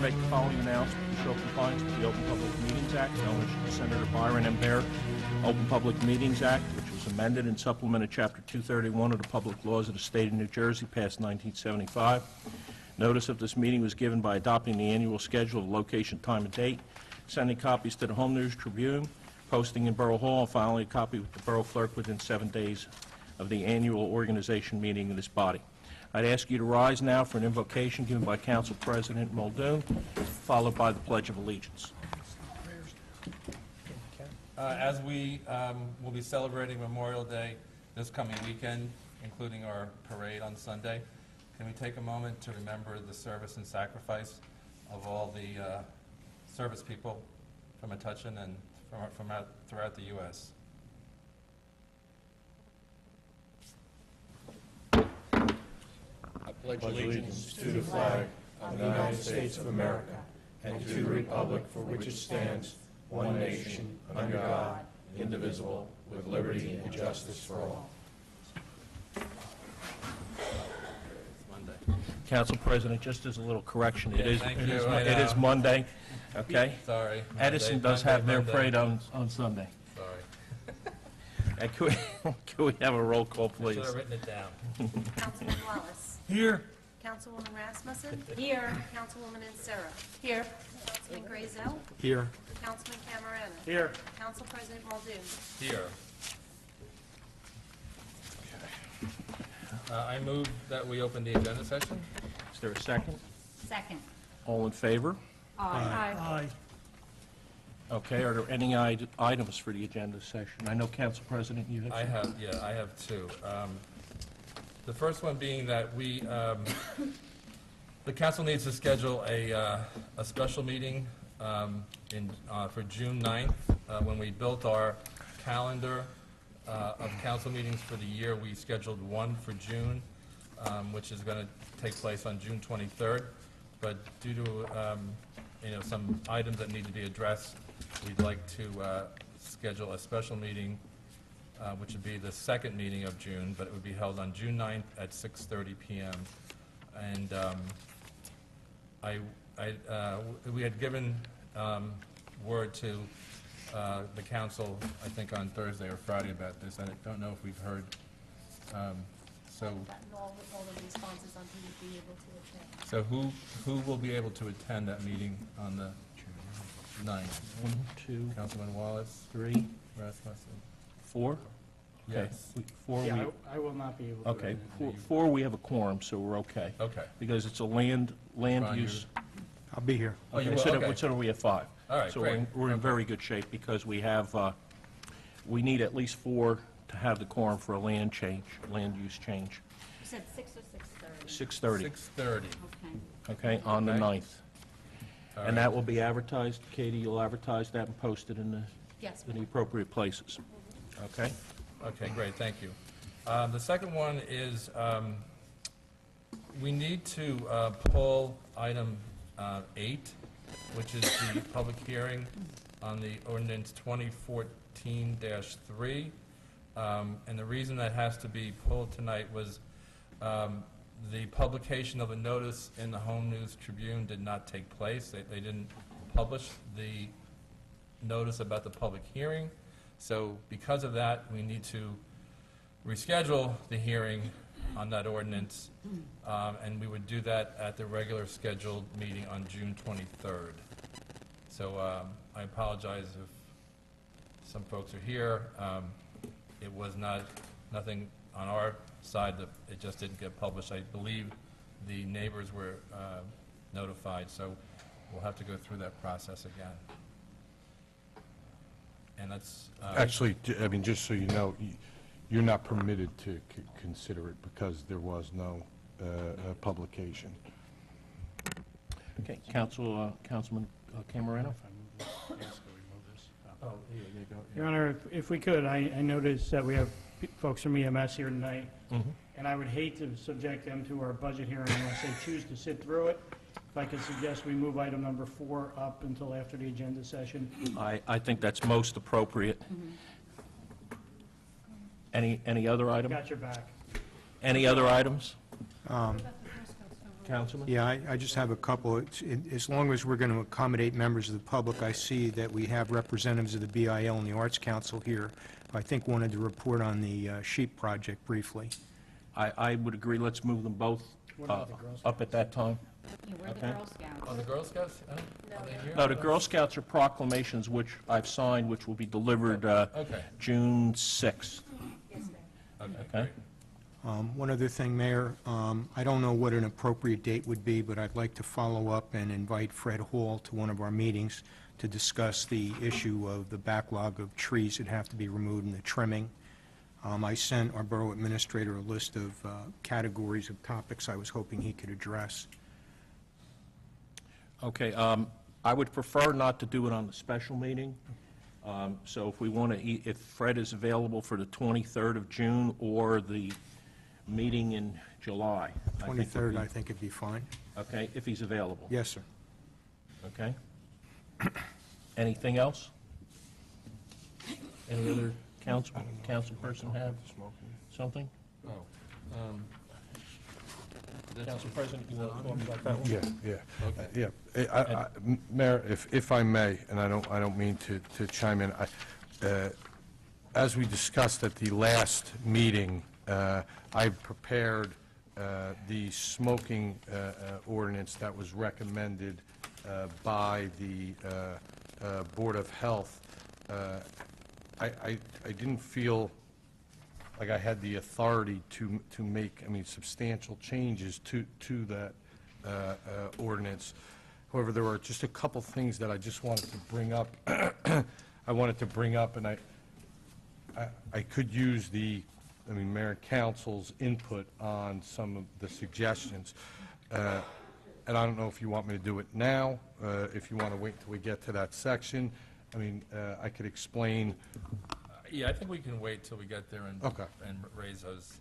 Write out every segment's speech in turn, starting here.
to make the following announcement to show compliance with the Open Public Meetings Act, known as Senator Byron M. Baer Open Public Meetings Act, which was amended and supplemented Chapter 231 of the Public Laws of the State of New Jersey, passed 1975. Notice of this meeting was given by adopting the annual schedule of location, time, and date, sending copies to the Home News Tribune, posting in Borough Hall, and filing a copy with the Borough Clerk within 7 days of the annual organization meeting of this body. I'd ask you to rise now for an invocation given by Council President Muldoon, followed by the Pledge of Allegiance. As we will be celebrating Memorial Day this coming weekend, including our parade on Sunday, can we take a moment to remember the service and sacrifice of all the service people from Metuchen and from throughout the U.S.? I pledge allegiance to the flag of the United States of America and to the republic for which it stands, one nation, under God, indivisible, with liberty and justice for all. Council President, just as a little correction, it Yeah, is Monday, okay? Sorry. Edison does have their parade on Sunday. Sorry. And can we have a roll call, please? Should have written it down. Councilman Wallace. Here. Councilwoman Rasmussen. Here. Councilwoman Insera. Here. Councilman Grayzel. Here. Councilman Camerana. Here. Council President Muldoon. Here. I move that we open the agenda session. Is there a second? Second. All in favor? Aye. Okay, are there any items for the agenda session? I know, Council President, you have... I have two. The first one being that we, the council needs to schedule a special meeting for June 9th. When we built our calendar of council meetings for the year, we scheduled one for June, which is going to take place on June 23rd. But due to some items that need to be addressed, we'd like to schedule a special meeting, which would be the second meeting of June, but it would be held on June 9th at 6:30 p.m. And we had given word to the council, I think on Thursday or Friday about this. I don't know if we've heard. So Gotten all the responses on who would be able to attend. So who will be able to attend that meeting on the 9th? 1, 2, Councilman Wallace, 3, Rasmussen. 4? Okay. Yes. Four. Yeah, I will not be able to. Okay, four, we have a quorum, so we're okay. Okay. Because it's a land Fine, use. I'll be here. Oh, you Okay, will? so Okay. so we have 5. All right, So great. we're in very good shape because we have, we need at least 4 to have the quorum for a land use change. You said 6 or 6:30? 6:30, 6:30. Okay. okay, on the Okay. 9th. All And right. that will be advertised, Katie, you'll advertise that and post it in Yes. the appropriate places, okay? Okay, great, thank you. The second one is, we need to pull item 8, which is the public hearing on the ordinance 2014-3. And the reason that has to be pulled tonight was the publication of a notice in the Home News Tribune did not take place. They didn't publish the notice about the public hearing. So because of that, we need to reschedule the hearing on that ordinance, and we would do that at the regular scheduled meeting on June 23rd. So I apologize if some folks are here. It was nothing on our side, that it just didn't get published. I believe the neighbors were notified, so we'll have to go through that process again. And that's... Actually, I mean, just so you know, you're not permitted to consider it because there was no publication. Okay, Councilman Camerano? Oh, Your Honor, if we could, I noticed that we have folks from EMS here tonight, and I would hate to subject them to our budget hearing unless they choose to sit through it. If I could suggest we move item number 4 up until after the agenda session. I think that's most appropriate. Any other item? Got your back. Any other items? Councilman? Yeah, I just have a couple. As long as we're going to accommodate members of the public, I see that we have representatives of the BIL and the Arts Council here. I think wanted to report on the sheep project briefly. I would agree, let's move them both up at that time. Yeah, we're the Okay. Girl Scouts. Oh, the Girl Scouts? Are they here? No, the Girl Scouts are proclamations which I've signed, which will be delivered Okay, June 6th. okay, Okay. great. One other thing, Mayor, I don't know what an appropriate date would be, but I'd like to follow up and invite Fred Hall to one of our meetings to discuss the issue of the backlog of trees that have to be removed and the trimming. I sent our borough administrator a list of categories of topics I was hoping he could address. Okay, I would prefer not to do it on the special meeting. So if we want to, if Fred is available for the 23rd of June or the meeting in July. I think would 23rd, be- I think it'd be fine. Okay, if he's available. Yes, sir. Okay. Anything else? Any other council person have something? Council President, you want to talk about that one? Yeah. Mayor, if I may, and I don't mean to chime in, as we discussed at the last meeting, I prepared the smoking ordinance that was recommended by the Board of Health. I didn't feel like I had the authority to make, substantial changes to that ordinance. However, there were just a couple things that I just wanted to bring up. I wanted to bring up, and I could use the, Mayor and Council's input on some of the suggestions. And I don't know if you want me to do it now, if you want to wait until we get to that section. I could explain. Yeah, I think we can wait till we get there and Okay. and raise those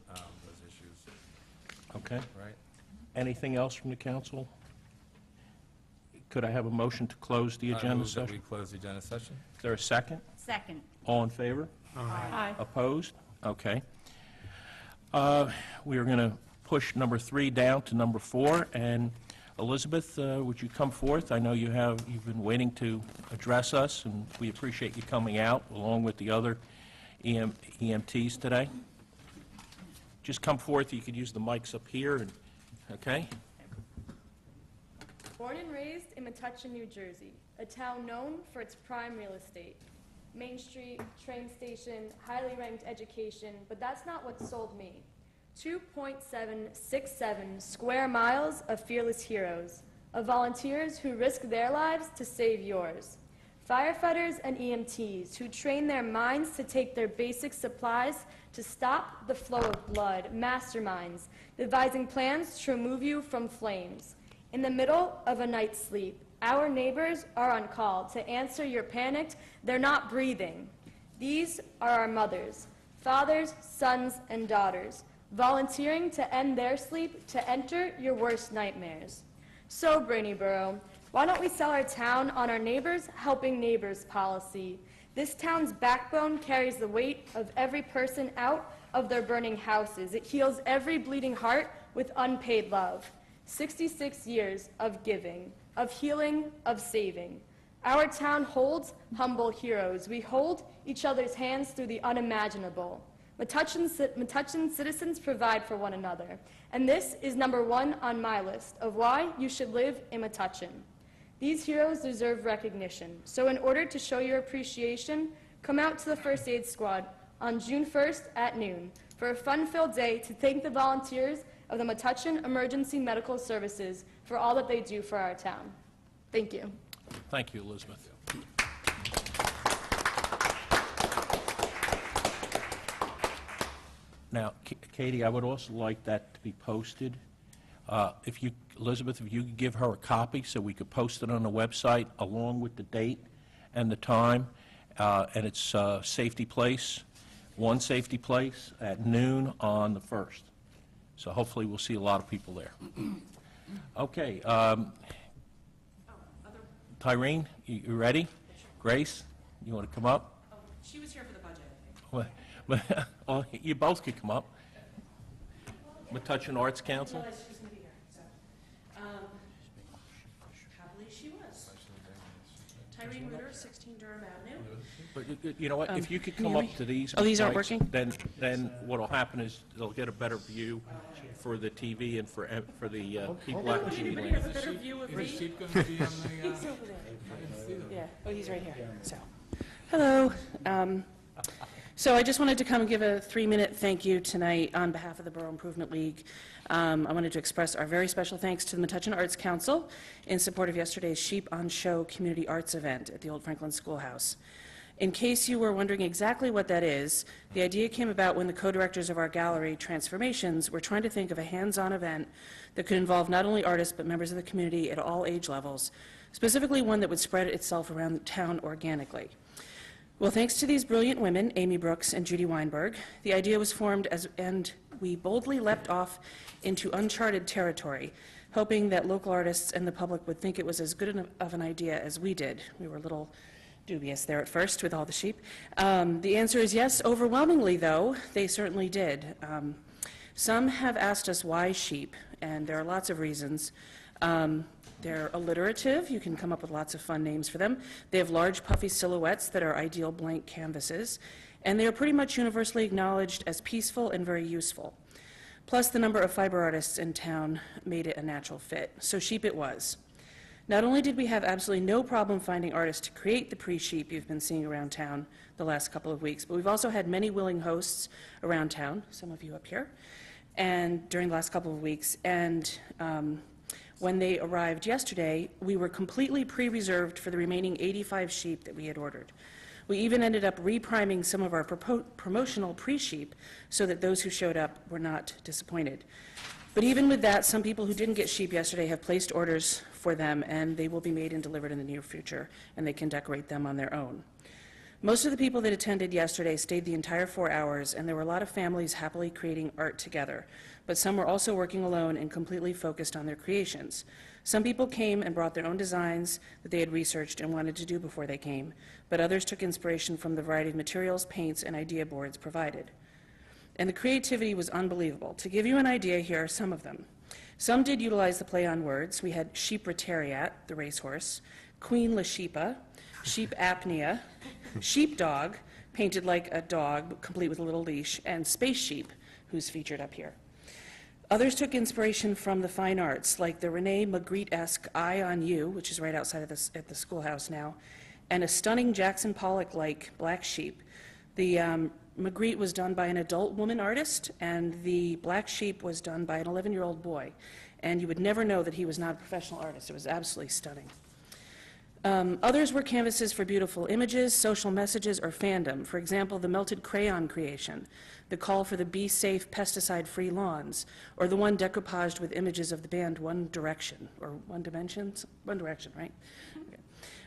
issues, Okay. right? Anything else from the council? Could I have a motion to close the I agenda move that we session? close the agenda session. Is there a second? Second. All in favor? Aye. Opposed? Okay. We are going to push number 3 down to number 4, and Elizabeth, would you come forth? I know you've been waiting to address us, and we appreciate you coming out along with the other EMTs today. Just come forth, you could use the mics up here, and, okay? Born and raised in Metuchen, New Jersey, a town known for its prime real estate. Main Street, train station, highly ranked education, but that's not what sold me. 2.767 square miles of fearless heroes, of volunteers who risk their lives to save yours. Firefighters and EMTs who train their minds to take their basic supplies to stop the flow of blood. Masterminds devising plans to remove you from flames. In the middle of a night's sleep, our neighbors are on call to answer your panicked, they're not breathing. These are our mothers, fathers, sons, and daughters, volunteering to end their sleep to enter your worst nightmares. So, Brainy Borough, why don't we sell our town on our neighbors helping neighbors policy? This town's backbone carries the weight of every person out of their burning houses. It heals every bleeding heart with unpaid love. 66 years of giving, of healing, of saving. Our town holds humble heroes. We hold each other's hands through the unimaginable. Metuchen citizens provide for one another. And this is number 1 on my list of why you should live in Metuchen. These heroes deserve recognition. So in order to show your appreciation, come out to the First Aid Squad on June 1st at noon for a fun-filled day to thank the volunteers of the Metuchen Emergency Medical Services for all that they do for our town. Thank you. Thank you, Elizabeth. Now, Katie, I would also like that to be posted. Elizabeth, if you could give her a copy so we could post it on the website along with the date and the time, and its safety place, one safety place at noon on the 1st. So hopefully we'll see a lot of people there. Okay. Tyrene, you ready? Grace, you want to come up? Oh, she was here for the budget, I think. Well, you both could come up. Metuchen Arts Council? No, she's going to be here, so. Tyrene Reuter, 16 Durham Avenue. But you know what, if you could come you up to these. Oh, these aren't mics, working? Then what'll happen is they'll get a better view for the TV and for the people at the TV Anybody land. have a better view of me? Is sheep going to be on the, He's over there. I didn't see them. Yeah, oh, he's right here, so. Hello. So I just wanted to come and give a 3-minute thank you tonight on behalf of the Borough Improvement League. I wanted to express our very special thanks to the Metuchen Arts Council in support of yesterday's Sheep on Show Community Arts event at the Old Franklin Schoolhouse. In case you were wondering exactly what that is, the idea came about when the co-directors of our gallery, Transformations, were trying to think of a hands-on event that could involve not only artists but members of the community at all age levels, specifically one that would spread itself around the town organically. Well, thanks to these brilliant women, Amy Brooks and Judy Weinberg, the idea was formed and we boldly leapt off into uncharted territory, hoping that local artists and the public would think it was as good of an idea as we did. We were a little dubious there at first with all the sheep. The answer is yes. Overwhelmingly, though, they certainly did. Some have asked us why sheep, and there are lots of reasons. They're alliterative. You can come up with lots of fun names for them. They have large, puffy silhouettes that are ideal blank canvases, and they are pretty much universally acknowledged as peaceful and very useful. Plus, the number of fiber artists in town made it a natural fit. So sheep it was. Not only did we have absolutely no problem finding artists to create the pre-sheep you've been seeing around town the last couple of weeks, but we've also had many willing hosts around town, some of you up here, and during the last couple of weeks. And when they arrived yesterday, we were completely pre-reserved for the remaining 85 sheep that we had ordered. We even ended up repriming some of our promotional pre-sheep so that those who showed up were not disappointed. But even with that, some people who didn't get sheep yesterday have placed orders for them, and they will be made and delivered in the near future, and they can decorate them on their own. Most of the people that attended yesterday stayed the entire 4 hours, and there were a lot of families happily creating art together. But some were also working alone and completely focused on their creations. Some people came and brought their own designs that they had researched and wanted to do before they came, but others took inspiration from the variety of materials, paints, and idea boards provided. And the creativity was unbelievable. To give you an idea, here are some of them. Some did utilize the play on words. We had Sheep Rotariat, the racehorse, Queen La Sheepa, Sheep Apnea, Sheepdog, painted like a dog, complete with a little leash, and Space Sheep, who's featured up here. Others took inspiration from the fine arts, like the Rene Magritte-esque Eye on You, which is right outside of at the schoolhouse now, and a stunning Jackson Pollock-like black sheep. The Magritte was done by an adult woman artist, and the black sheep was done by an 11-year-old boy. And you would never know that he was not a professional artist. It was absolutely stunning. Others were canvases for beautiful images, social messages, or fandom. For example, the melted crayon creation, the call for the Be Safe pesticide-free lawns, or the one decoupaged with images of the band One Direction, or One Dimensions? One Direction, right? Okay.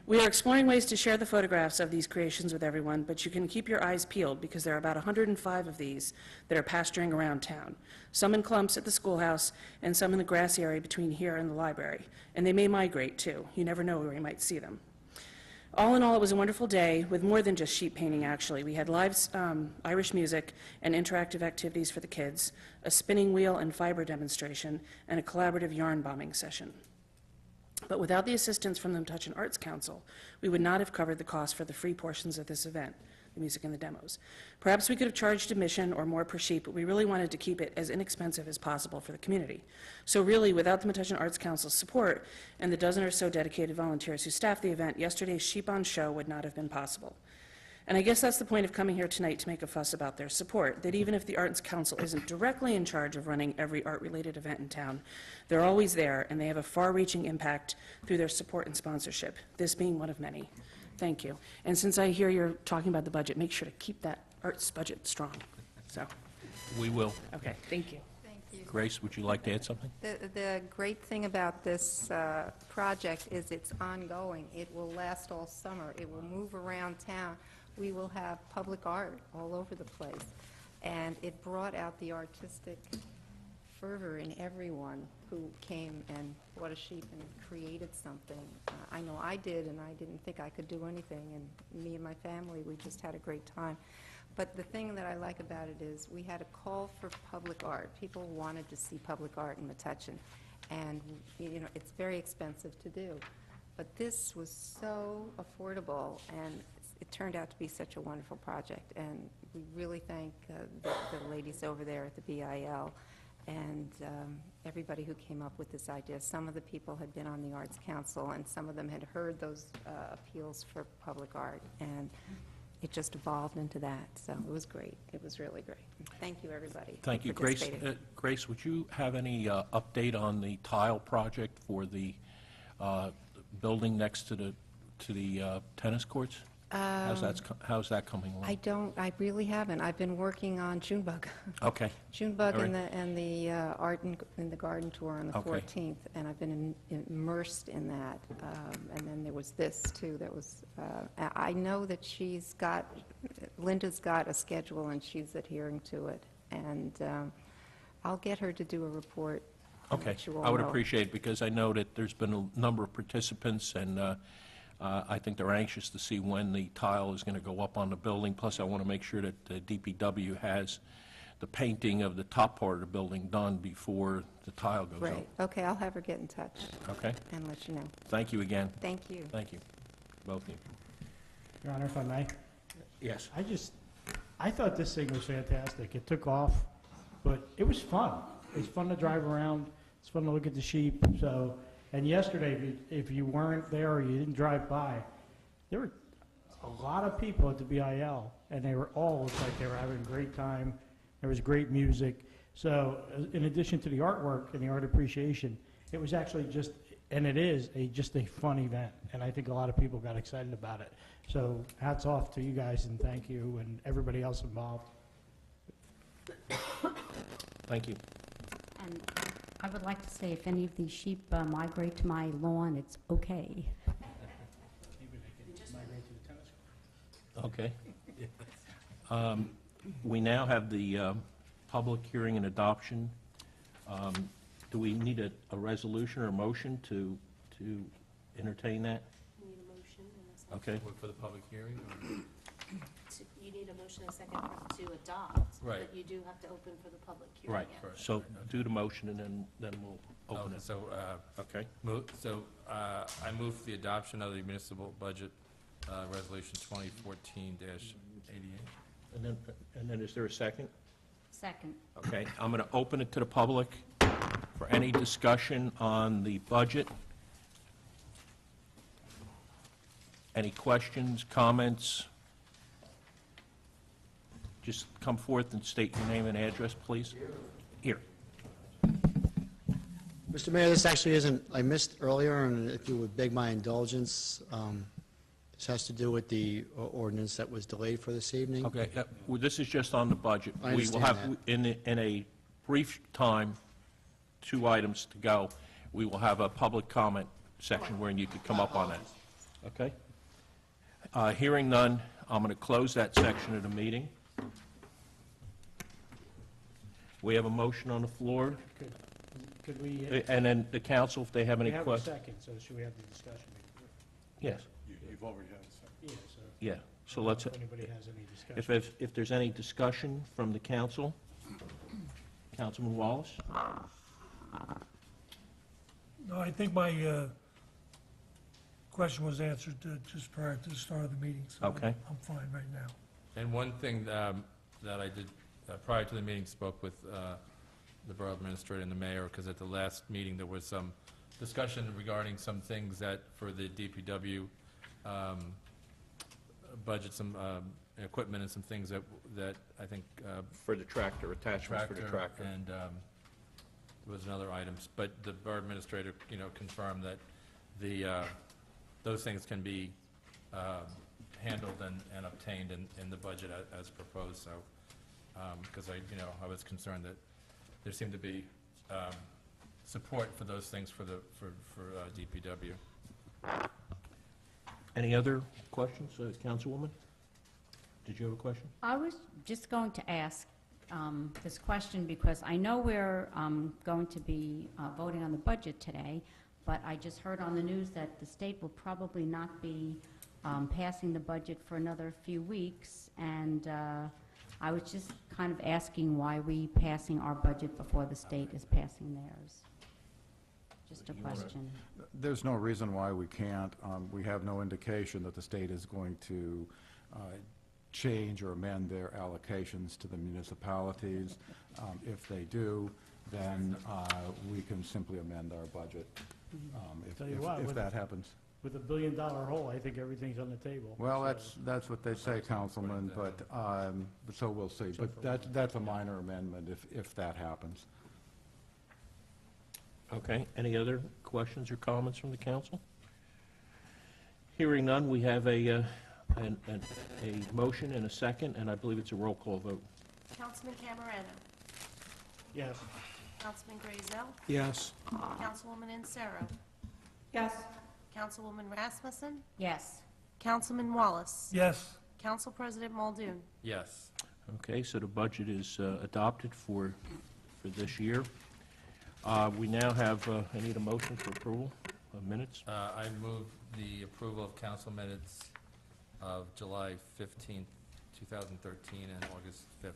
We are exploring ways to share the photographs of these creations with everyone, but you can keep your eyes peeled because there are about 105 of these that are pasturing around town, some in clumps at the schoolhouse and some in the grassy area between here and the library. And they may migrate, too. You never know where you might see them. All in all, it was a wonderful day with more than just sheep painting, actually. We had live Irish music and interactive activities for the kids, a spinning wheel and fiber demonstration, and a collaborative yarn bombing session. But without the assistance from the Metuchen Arts Council, we would not have covered the cost for the free portions of this event, the music and the demos. Perhaps we could have charged admission or more per sheep, but we really wanted to keep it as inexpensive as possible for the community. So really, without the Metuchen Arts Council's support and the dozen or so dedicated volunteers who staffed the event, yesterday's Sheep on Show would not have been possible. And I guess that's the point of coming here tonight, to make a fuss about their support, that even if the Arts Council isn't directly in charge of running every art-related event in town, they're always there, and they have a far-reaching impact through their support and sponsorship, this being one of many. Thank you. And since I hear you're talking about the budget, make sure to keep that arts budget strong. So, We will. okay, thank you. Thank you. Grace, would you like to add something? The great thing about this project is it's ongoing. It will last all summer. It will move around town. We will have public art all over the place. And it brought out the artistic fervor in everyone who came and bought a sheep and created something. I know I did, and I didn't think I could do anything, and me and my family, we just had a great time. But the thing that I like about it is we had a call for public art. People wanted to see public art in Metuchen, and you know, it's very expensive to do. But this was so affordable, and it turned out to be such a wonderful project. And we really thank the ladies over there at the BIL and everybody who came up with this idea. Some of the people had been on the Arts Council, and some of them had heard those appeals for public art, and it just evolved into that. So it was great. It was really great. Thank you, everybody. Thank who you. Grace, participated. Grace, would you have any update on the tile project for the building next to the tennis courts? How's that coming along? I really haven't. I've been working on Junebug. Okay. Junebug All and right. the art in the garden tour on the Okay. 14th, and I've been immersed in that. And then there was this, too, that was, I know that Linda's got a schedule, and she's adhering to it. And I'll get her to do a report. and Okay. let you all I would know. appreciate it, because I know that there's been a number of participants, and I think they're anxious to see when the tile is going to go up on the building. Plus, I want to make sure that the DPW has the painting of the top part of the building done before the tile goes up. Right. Okay, I'll have her get in touch Okay? and let you know. Thank you again. Thank you. Thank you, both of you. Your Honor, if I may? Yes. I thought this thing was fantastic. It took off, but it was fun. It's fun to drive around. It's fun to look at the sheep. So, and yesterday, if you weren't there or you didn't drive by, there were a lot of people at the BIL, and they were all looked like they were having a great time. There was great music. So, in addition to the artwork and the art appreciation, it was actually just, and it is just a fun event. And I think a lot of people got excited about it. So, hats off to you guys, and thank you, and everybody else involved. Thank you. And I would like to say, if any of these sheep migrate to my lawn, it's okay. Okay. We now have the public hearing and adoption. Do we need a resolution or a motion to entertain that? You need a motion and a second. Okay. For the public hearing? You need a motion and a second to adopt. Right. But you do have to open for the public hearing. Right. after. So do the motion, and then we'll open Okay, it. so, Okay. I move for the adoption of the municipal budget, resolution 2014-88. And then is there a second? Second. Okay, I'm going to open it to the public for any discussion on the budget. Any questions, comments? Just come forth and state your name and address, please. Here. Mr. Mayor, this actually isn't, I missed earlier, and if you would beg my indulgence, this has to do with the ordinance that was delayed for this evening. Okay, well, this is just on the budget. I We will understand have, in a brief time, 2 items to go, we will have a public comment section where you could come up on that. Okay? Hearing none, I'm going to close that section of the meeting. We have a motion on the floor, Could we, and then the council, if they have we any have a questions. second, so should we have the discussion? Yes, You've already had a second. Yeah, so. yeah. So I don't let's, know If anybody has any discussion. if there's any discussion from the council, Councilman Wallace? No, I think my question was answered just prior to the start of the meeting, so Okay. I'm fine right now. And one thing that I did prior to the meeting, spoke with the borough administrator and the mayor, because at the last meeting, there was some discussion regarding some things that, for the DPW budget, some equipment and some things that I think For the tractor, attachments for the tractor. and there was another items, but the borough administrator, confirmed that those things can be handled and obtained in the budget as proposed, so, because I was concerned that there seemed to be support for those things for DPW. Any other questions, Councilwoman? Did you have a question? I was just going to ask this question because I know we're going to be voting on the budget today, but I just heard on the news that the state will probably not be passing the budget for another few weeks, and I was just kind of asking why we passing our budget before the state is passing theirs. Just a question. There's no reason why we can't. We have no indication that the state is going to change or amend their allocations to the municipalities. If they do, then we can simply amend our budget Tell you what, if with- that happens. With a billion-dollar hole, I think everything's on the table. Well, So- that's what they say, Councilman, but, so we'll see. But that's a minor amendment if that happens. Okay, any other questions or comments from the council? Hearing none, we have a motion and a second, and I believe it's a roll call vote. Councilman Camerano. Yes. Councilman Grayzel. Yes. Councilwoman Insero. Yes. Councilwoman Rasmussen. Yes. Councilman Wallace. Yes. Council President Muldoon. Yes. Okay, so the budget is adopted for this year. We now have, I need a motion for approval of minutes. I move the approval of council minutes of July 15th, 2013, and August 5th,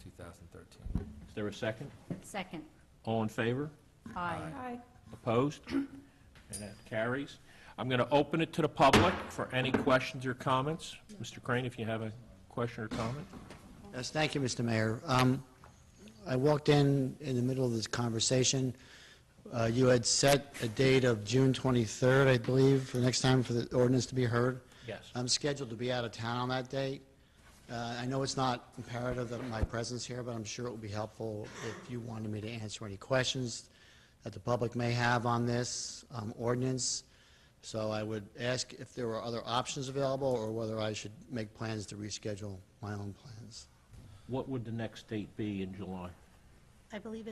2013. Is there a second? Second. All in favor? Aye. Opposed? And that carries. I'm going to open it to the public for any questions or comments. Mr. Crane, if you have a question or comment? Yes, thank you, Mr. Mayor. I walked in the middle of this conversation. You had set a date of June 23rd, I believe, for the next time for the ordinance to be heard. Yes. I'm scheduled to be out of town on that date. I know it's not imperative that my presence here, but I'm sure it would be helpful if you wanted me to answer any questions that the public may have on this ordinance. So I would ask if there were other options available or whether I should make plans to reschedule my own plans. What would the next date be in July? I believe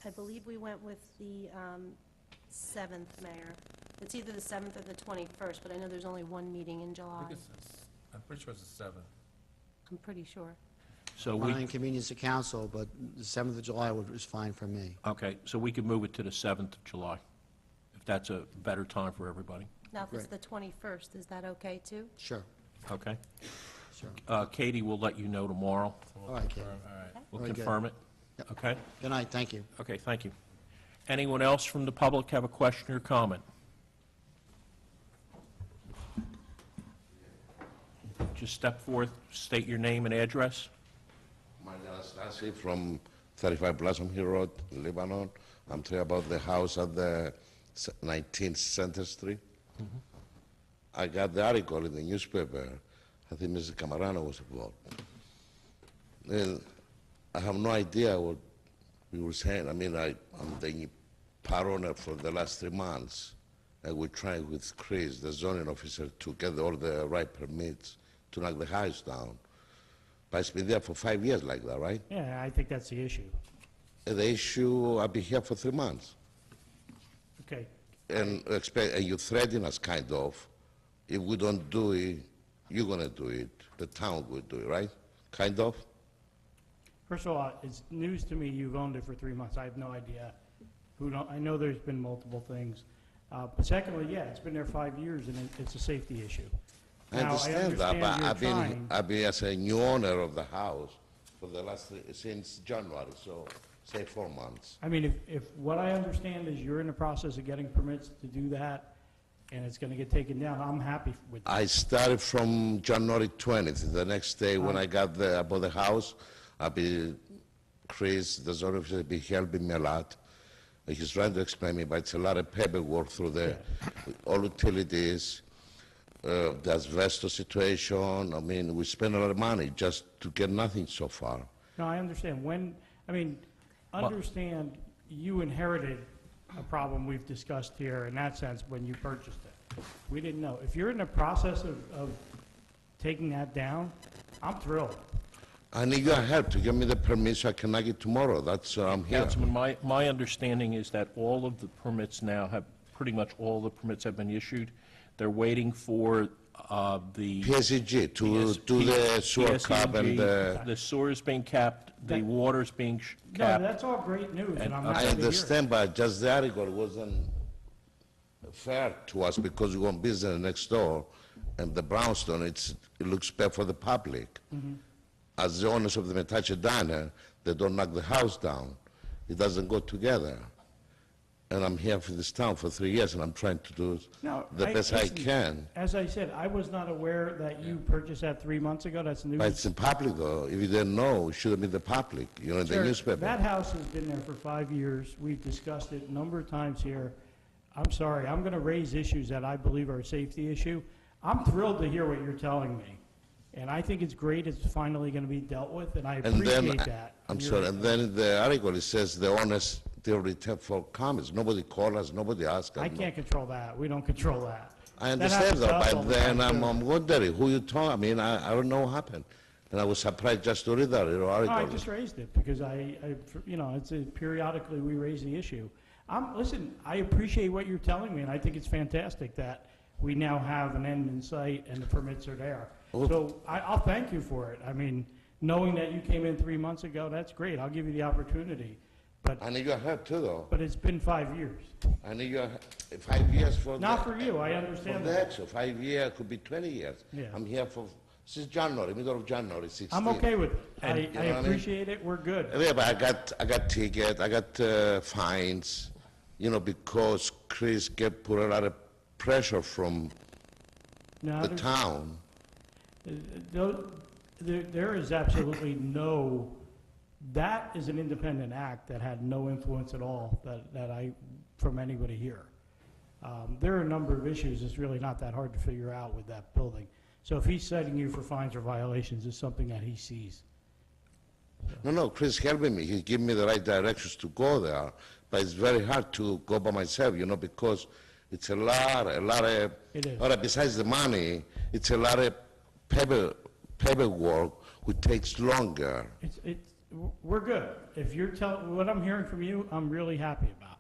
I believe we went with the 7th, Mayor. It's either the 7th or the 21st, but I know there's only one meeting in I July. think I'm pretty sure it's the 7th. I'm pretty sure. So I we, inconvenience the council, but the 7th of July is fine for me. okay, so we could move it to the 7th of July, if that's a better time for everybody. Now, if it's the 21st, is that okay, too? Sure, Okay? sure. Katie will let you know tomorrow. So we'll All right, Kate. confirm. All right. We'll Very good. confirm it. Yep. Okay? Good night, thank you. Okay, thank you. Anyone else from the public have a question or comment? Just step forth, state your name and address. My name is Nancy from 35 Blossom Hill Road, Lebanon. I'm talking about the house at the 19th Center Street. I got the article in the newspaper. I think Mrs. Camarano was involved. And I have no idea what you were saying. I mean, I'm the part owner for the last 3 months. And we're trying with Chris, the zoning officer, to get all the right permits to knock the house down. But it's been there for 5 years like that, right? Yeah, I think that's the issue. And the issue, I've been here for 3 months. Okay. And you threaten us, kind of. If we don't do it, you're going to do it. The town will do it, right? Kind of? First of all, it's news to me you've owned it for 3 months. I have no idea. I know there's been multiple things. But secondly, yeah, it's been there 5 years, and it's a safety issue. I understand that, but you're trying. I've been as a new owner of the house for the last, since January, so say 4 months. I mean, if what I understand is you're in the process of getting permits to do that, and it's going to get taken down, I'm happy with that. I started from January 20th. The next day when I got about the house, Chris, the zoning officer, been helping me a lot. He's trying to explain me, but it's a lot of paperwork through the all utilities, the asbestos situation. I mean, we spend a lot of money just to get nothing so far. No, I understand. Understand you inherited a problem we've discussed here in that sense when you purchased it. We didn't know. If you're in the process of taking that down, I'm thrilled. I need your help to give me the permit so I can knock it tomorrow. That's why I'm here. Councilman, my understanding is that all of the permits now have, pretty much all the permits have been issued. They're waiting for the... PSG to do the sewer cap and The sewer's being capped, the water's being No, capped. that's all great news, and I'm I happy to hear it. understand, but just the article wasn't fair to us because we want business next door, and the brownstone, it looks bad for the public. As the owners of the Metuchen diner, they don't knock the house down. It doesn't go together. and I'm here for this town for 3 years, and I'm trying to do No, the best I listen, can. As I said, I was not aware that you purchased that 3 months ago. That's news. But it's in public, though. If you didn't know, it should have been the public, you know, in the Sir, newspaper. That house has been there for 5 years. We've discussed it a number of times here. I'm sorry, I'm going to raise issues that I believe are a safety issue. I'm thrilled to hear what you're telling me, and I think it's great it's finally going to be dealt with, and I And then, appreciate that. I'm sorry, and then in the article, it says the owners, they return for comments. Nobody called us, nobody asked us. I can't control that. We don't control that. I That understand happens to that, us all but the then time, too. I'm wondering who you talk, I mean, I don't know what happened. And I was surprised just to read that No, I article. just raised it because you know, periodically we raise the issue. Listen, I appreciate what you're telling me, and I think it's fantastic that we now have an end in sight and the permits are there. Oh. So I'll thank you for it. I mean, knowing that you came in 3 months ago, that's great. I'll give you the opportunity. I need your help too, though. But it's been 5 years. I need your 5 years for Not the- for you, I understand For that. that, so 5 years, could be 20 years. Yeah. I'm here for, since January, middle of January, 16. I'm okay with it. And I you know what I mean? appreciate it. We're good. Yeah, but I got ticket, I got fines, you know, because Chris put a lot of pressure from No, the there's- town. There is absolutely no, that is an independent act that had no influence at all from anybody here. There are a number of issues, it's really not that hard to figure out with that building. So if he's citing you for fines or violations, it's something that he sees. No, Chris helping me, he give me the right directions to go there, but it's very hard to go by myself, you know, because it's a lot of, It is. besides the money, it's a lot of paperwork which takes longer. We're good. If you're what I'm hearing from you, I'm really happy about.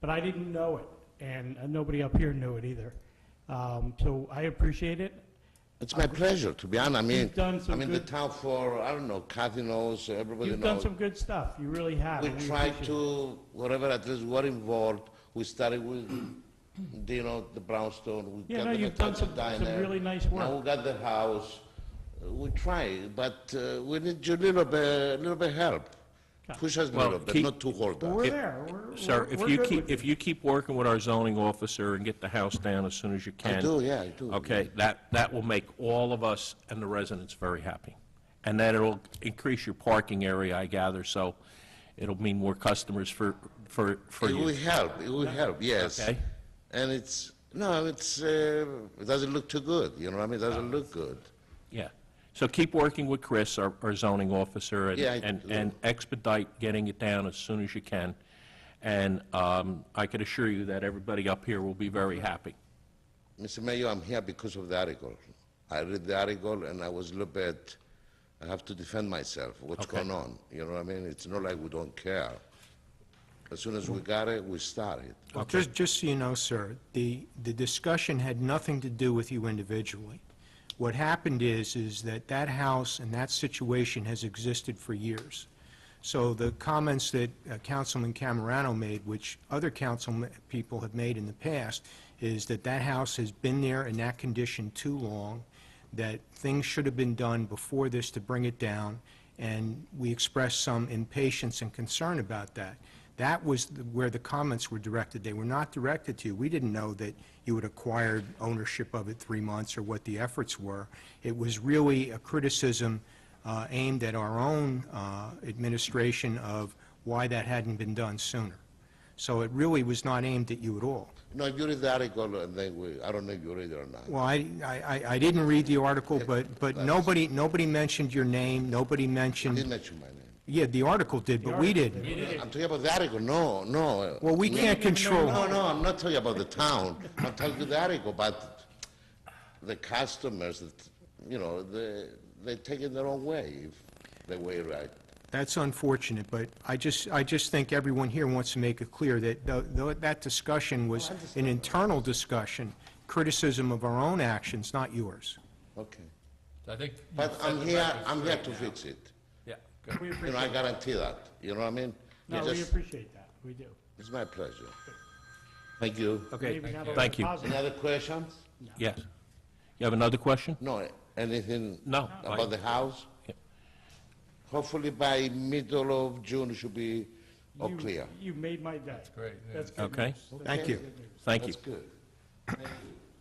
But I didn't know it, and nobody up here knew it either. So I appreciate it. It's my pleasure, to be honest. I mean, You've done some I'm in the good- town for, I don't know, Kathy knows, everybody You've done knows. some good stuff. You really have. We and tried appreciate it. to, whatever at least we're involved, we started with, you know, the brownstone. We Yeah, got no, the you've done Metuchen some diner. really nice Now work. we got the house. We try, but we need you a little bit help. Push us a Well, little bit, keep- not too hard. Well, we're there. Sir, if we're you good keep, with if you keep working with our zoning officer and get the house down as soon as you can. I do, yeah, I do. Okay, that will make all of us and the residents very happy. And then it'll increase your parking area, I gather, so it'll mean more customers for It will you. help, it will help, yes. Okay. And it doesn't look too good, you know what I mean? It doesn't look good. Yeah. So keep working with Chris, our zoning officer, Yeah, I and do. and expedite getting it down as soon as you can. And I can assure you that everybody up here will be very happy. Mr. Mayor, I'm here because of the article. I read the article and I was a little bit, I have to defend myself, what's Okay. going on, you know what I mean? It's not like we don't care. As soon as we got it, we started. Well, just so you know, sir, the discussion had nothing to do with you individually. What happened is that house and that situation has existed for years. So the comments that Councilman Camerano made, which other council people have made in the past, is that that house has been there in that condition too long, that things should have been done before this to bring it down, and we expressed some impatience and concern about that. That was where the comments were directed. They were not directed to you. We didn't know that you had acquired ownership of it 3 months or what the efforts were. It was really a criticism aimed at our own administration of why that hadn't been done sooner. So it really was not aimed at you at all. No, if you read the article, and then I don't know if you read it or not. Well, I didn't read the article, but nobody mentioned your name, nobody I mentioned, didn't mention my name. yeah, the article did, but we didn't. I'm talking about the article, no. Well, we can't control. No, I'm not talking about the town. I'm talking about the article, but the customers, that, you know, they take it their own way, if they way right. That's unfortunate, but I just think everyone here wants to make it clear that that discussion was an internal discussion, criticism of our own actions, not yours. Okay. I think. But you've set I'm the here, record I'm here straight to now. fix it. Yeah, good. We You know, I appreciate that. guarantee that, you know what I mean? No, You we just- appreciate that. We do. It's my pleasure. Thank you. Okay, Maybe have a thank you. positive- Any other questions? Yes. You have another question? No, anything No. about the house? Yeah. Hopefully by middle of June, it should be or clear? You made my day. Great. Yeah. That's good Okay. news. Thank you. Thank you. That's good.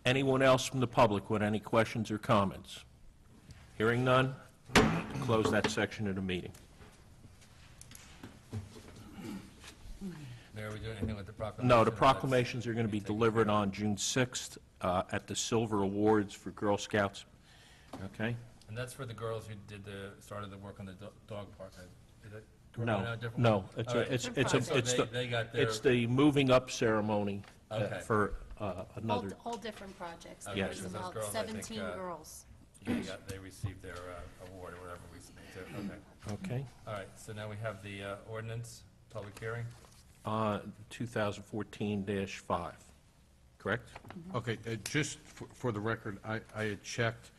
Anyone else from the public with any questions or comments? Hearing none, close that section of the meeting. Mayor, are we doing anything with the proclamation? No, the or that's- proclamations are going to be delivered on June 6th at the Silver Awards for Girl Scouts. Okay? And that's for the girls who started the work on the dog park. Is it? No, different no, one? it's All right. So they got their. it's the moving up ceremony Okay. for another, All different projects. Okay, Yes. There's so those about girls, I think, 17 girls. They received their award or whatever we submitted. Okay. okay? All right, so now we have the ordinance, public hearing. 2014-5, correct? Okay, just for the record, I had checked,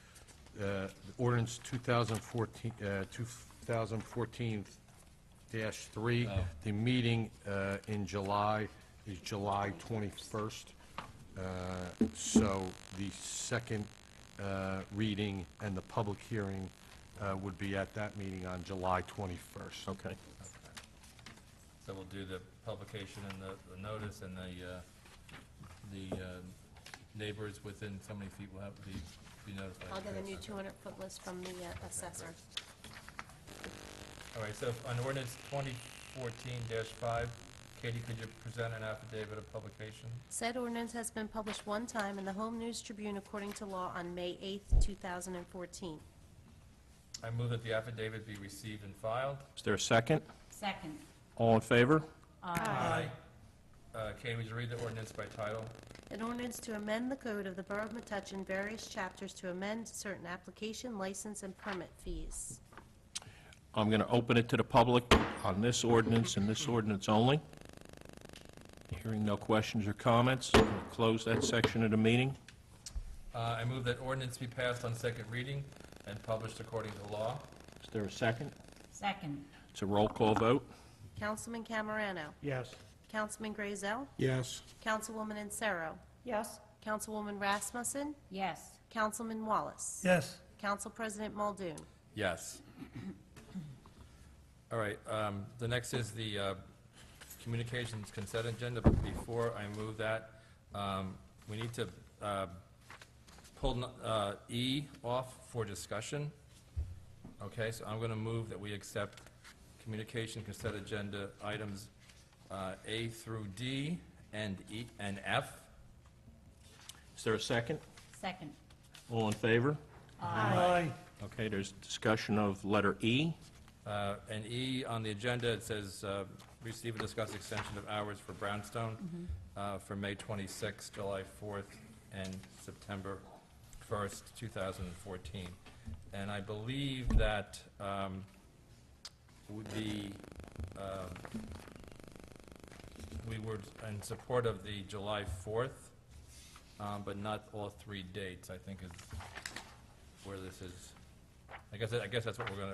the ordinance 2014-3. Oh. The meeting in July is July 21st. So the second reading and the public hearing would be at that meeting on July 21st. Okay. So we'll do the publication and the notice, and the neighbors within so many feet will have to be notified. I'll get a new 200-foot list from the assessor. All right, so on ordinance 2014-5, Katie, could you present an affidavit of publication? Said ordinance has been published one time in the Home News Tribune according to law on May 8th, 2014. I move that the affidavit be received and filed. Is there a second? Second. All in favor? Aye. Katie, would you read the ordinance by title? An ordinance to amend the code of the Borough of Metuchen, various chapters to amend certain application, license, and permit fees. I'm going to open it to the public on this ordinance and this ordinance only. Hearing no questions or comments, I'm going to close that section of the meeting. I move that ordinance be passed on second reading and published according to law. Is there a second? Second. It's a roll call vote. Councilman Camerano. Yes. Councilman Grazel. Yes. Councilwoman Insero. Yes. Councilwoman Rasmussen. Yes. Councilman Wallace. Yes. Council President Muldoon. Yes. All right, the next is the communications consent agenda. But before I move that, we need to pull E off for discussion. Okay, so I'm going to move that we accept communication consent agenda items A through D and E and F. Is there a second? Second. All in favor? Aye. Okay, there's discussion of letter E. And E on the agenda, it says, receive and discuss extension of hours for Brownstone for May 26th, July 4th, and September 1st, 2014. And I believe that we were in support of the July 4th, but not all three dates, I think is where this is. I guess that's what we're going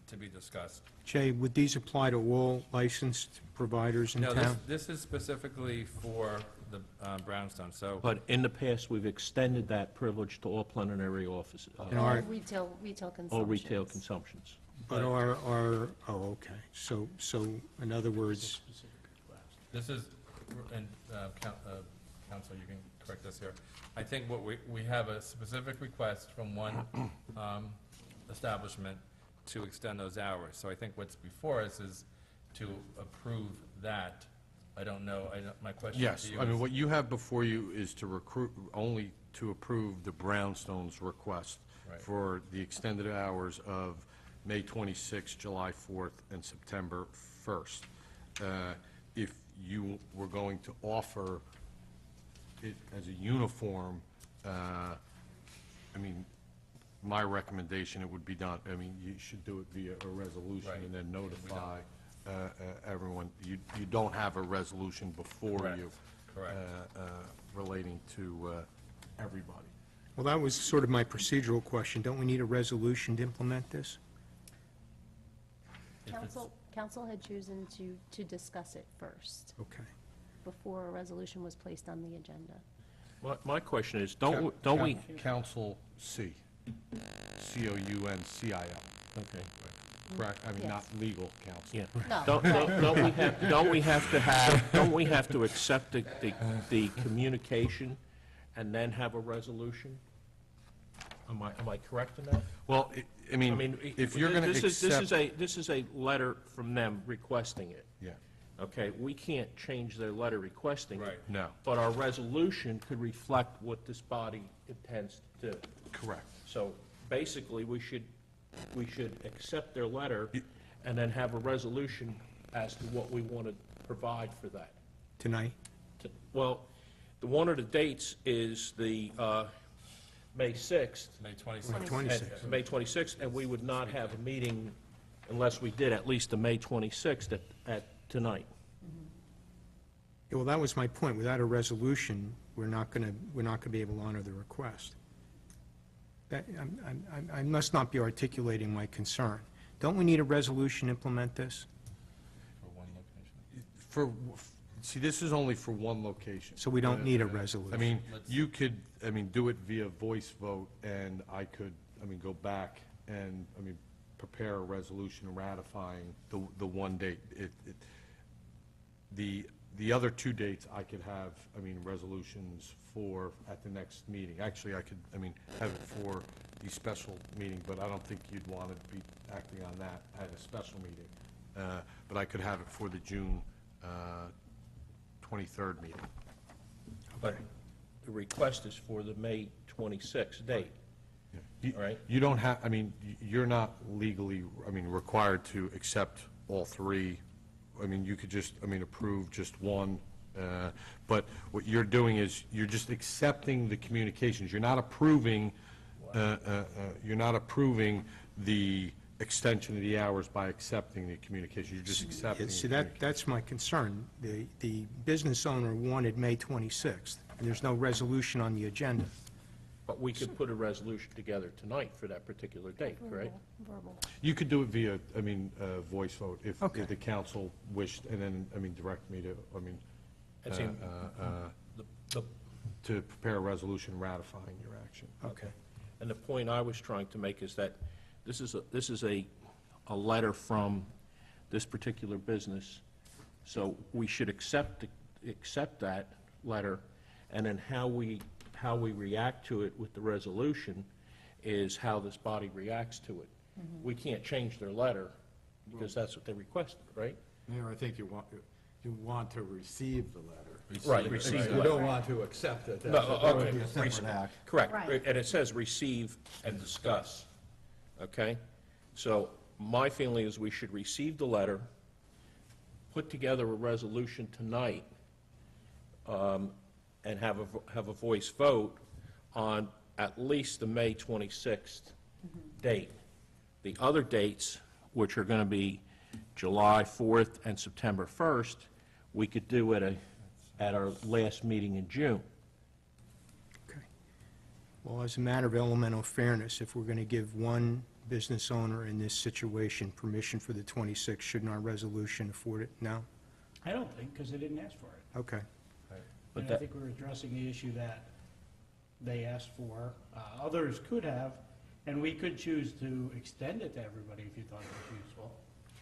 to be discussed. Jay, would these apply to all licensed providers in No, town? this is specifically for the Brownstone, so. But in the past, we've extended that privilege to all plenary offices, And our- Retail consumptions. all retail consumptions. But oh, okay. So in other words, This is, and Counsel, you can correct us here. I think what we have a specific request from one establishment to extend those hours. So I think what's before us is to approve that. I don't know, my question to you is. Yes, I mean, what you have before you is to recruit, only to approve the Brownstones request Right. for the extended hours of May 26th, July 4th, and September 1st. If you were going to offer it as a uniform, I mean, my recommendation, it would be done, I mean, you should do it via a resolution Right. and then notify everyone. You don't have a resolution before Correct. you Correct. relating to everybody. well, that was sort of my procedural question. Don't we need a resolution to implement this? If it's- Council had chosen to discuss it first, Okay. before a resolution was placed on the agenda. My question is, don't we, Council C, COUNCIL. okay, correct? I mean, not Yes. legal counsel. Yeah. No. Don't we have to accept the communication and then have a resolution? Am I correct in that? Well, I mean, if you're going to accept... This is a letter from them requesting it. Yeah, Okay, we can't change their letter requesting it. Right. no, But our resolution could reflect what this body intends to do. correct. So basically, we should accept their letter and then have a resolution as to what we want to provide for that. Tonight? Well, one of the dates is the May 6th. May 26th. 26th. May 26th, and we would not have a meeting unless we did at least the May 26th at tonight. Yeah, well, that was my point. Without a resolution, we're not going to be able to honor the request. I must not be articulating my concern. Don't we need a resolution to implement this? For one location. See, this is only for one location. So we don't need a resolution? I mean, you could, do it via voice vote, and I could, go back and, prepare a resolution ratifying the one date. The other two dates, I could have, resolutions for at the next meeting. Actually, I could, have it for the special meeting, but I don't think you'd want to be acting on that at a special meeting. But I could have it for the June 23rd meeting. But the request is for the May 26th date. All right. You don't have, you're not legally, required to accept all three. You could just, approve just one. But what you're doing is, you're just accepting the communications. You're not approving, the extension of the hours by accepting the communication. You're just accepting. See, that's my concern. The business owner wanted May 26th, and there's no resolution on the agenda. But we could put a resolution together tonight for that particular date, correct? Verbal. You could do it via, voice vote if Okay. the council wished, and then, direct me to, As in, the to prepare a resolution ratifying your action. Okay. And the point I was trying to make is that this is a letter from this particular business, so we should accept that letter, and then how we react to it with the resolution is how this body reacts to it. We can't change their letter, because that's what they requested, right? Mayor, I think you want to receive the letter. Right, receive the You letter. don't want to accept it. No, That would okay. be a separate act. Correct, Right. and it says receive and discuss, okay? So my feeling is we should receive the letter, put together a resolution tonight, and have a voice vote on at least the May 26th date. The other dates, which are going to be July 4th and September 1st, we could do at our last meeting in June. Okay. Well, as a matter of elemental fairness, if we're going to give one business owner in this situation permission for the 26th, shouldn't our resolution afford it? No? I don't think, because they didn't ask for it. Okay. But And I that- think we're addressing the issue that they asked for. Others could have, and we could choose to extend it to everybody if you thought it was useful.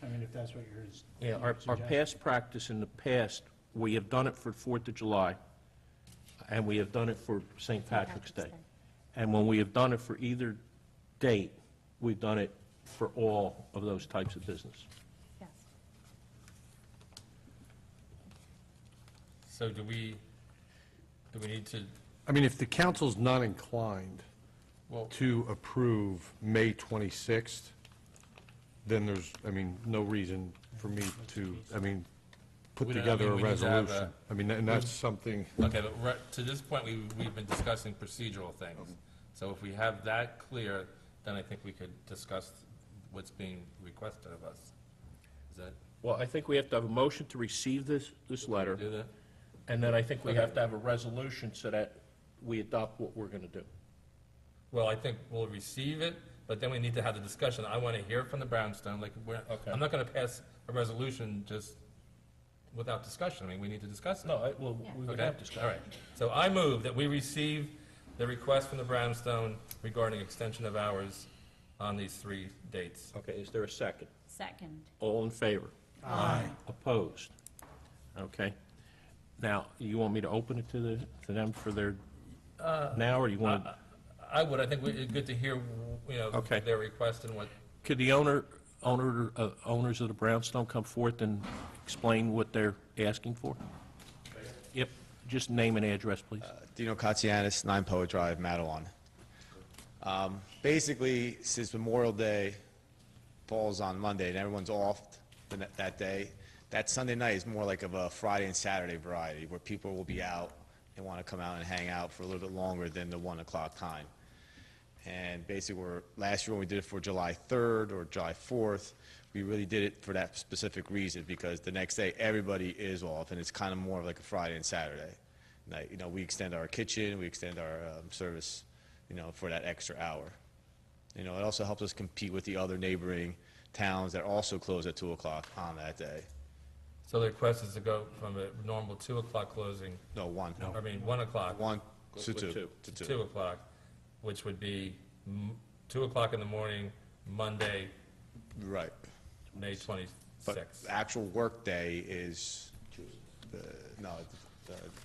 I mean, if that's what you're Yeah, our suggesting. past practice in the past, we have done it for 4th of July, and we have done it for St. Patrick's Day. And when we have done it for either date, we've done it for all of those types of business. Yes. So do we need to, If the council's not inclined well, to approve May 26th, then there's, no reason for me to, put We don't- together a we need to have resolution. And that's something, okay, but to this point, we've been discussing procedural things. So if we have that clear, then I think we could discuss what's being requested of us. Is that, Well, I think we have to have a motion to receive this letter, do that? and then I think we have to have a resolution so that we adopt what we're going to do. Well, I think we'll receive it, but then we need to have the discussion. I want to hear from the Brownstone, Okay. I'm not going to pass a resolution just without discussion. We need to discuss it. No, we would Okay, have to. all right. So I move that we receive the request from the Brownstone regarding extension of hours on these 3 dates. Okay, is there a second? Second. All in favor? Aye. Opposed? Okay. Now, you want me to open it to them for their, now, or you want to? I would, I think it's good to hear, Okay. their request and what, Could the owners of the brownstone come forth and explain what they're asking for? Yep, just name and address, please. Dino Katsianis, 9 Poet Drive, Matawan. Basically, since Memorial Day falls on Monday and everyone's off that day, that Sunday night is more like of a Friday and Saturday variety, where people will be out and want to come out and hang out for a little bit longer than the 1 o'clock time. And basically, last year when we did it for July 3rd or July 4th, we really did it for that specific reason, because the next day, everybody is off, and it's kind of more like a Friday and Saturday night. We extend our kitchen, we extend our service, for that extra hour. It also helps us compete with the other neighboring towns that also close at 2 o'clock on that day. so the request is to go from a normal 2 o'clock closing, No, 1. 1 o'clock. 1 to 2. Two. To 2. 2 o'clock, which would be 2 o'clock in the morning, Monday, Right. May 26th. But the actual work day is,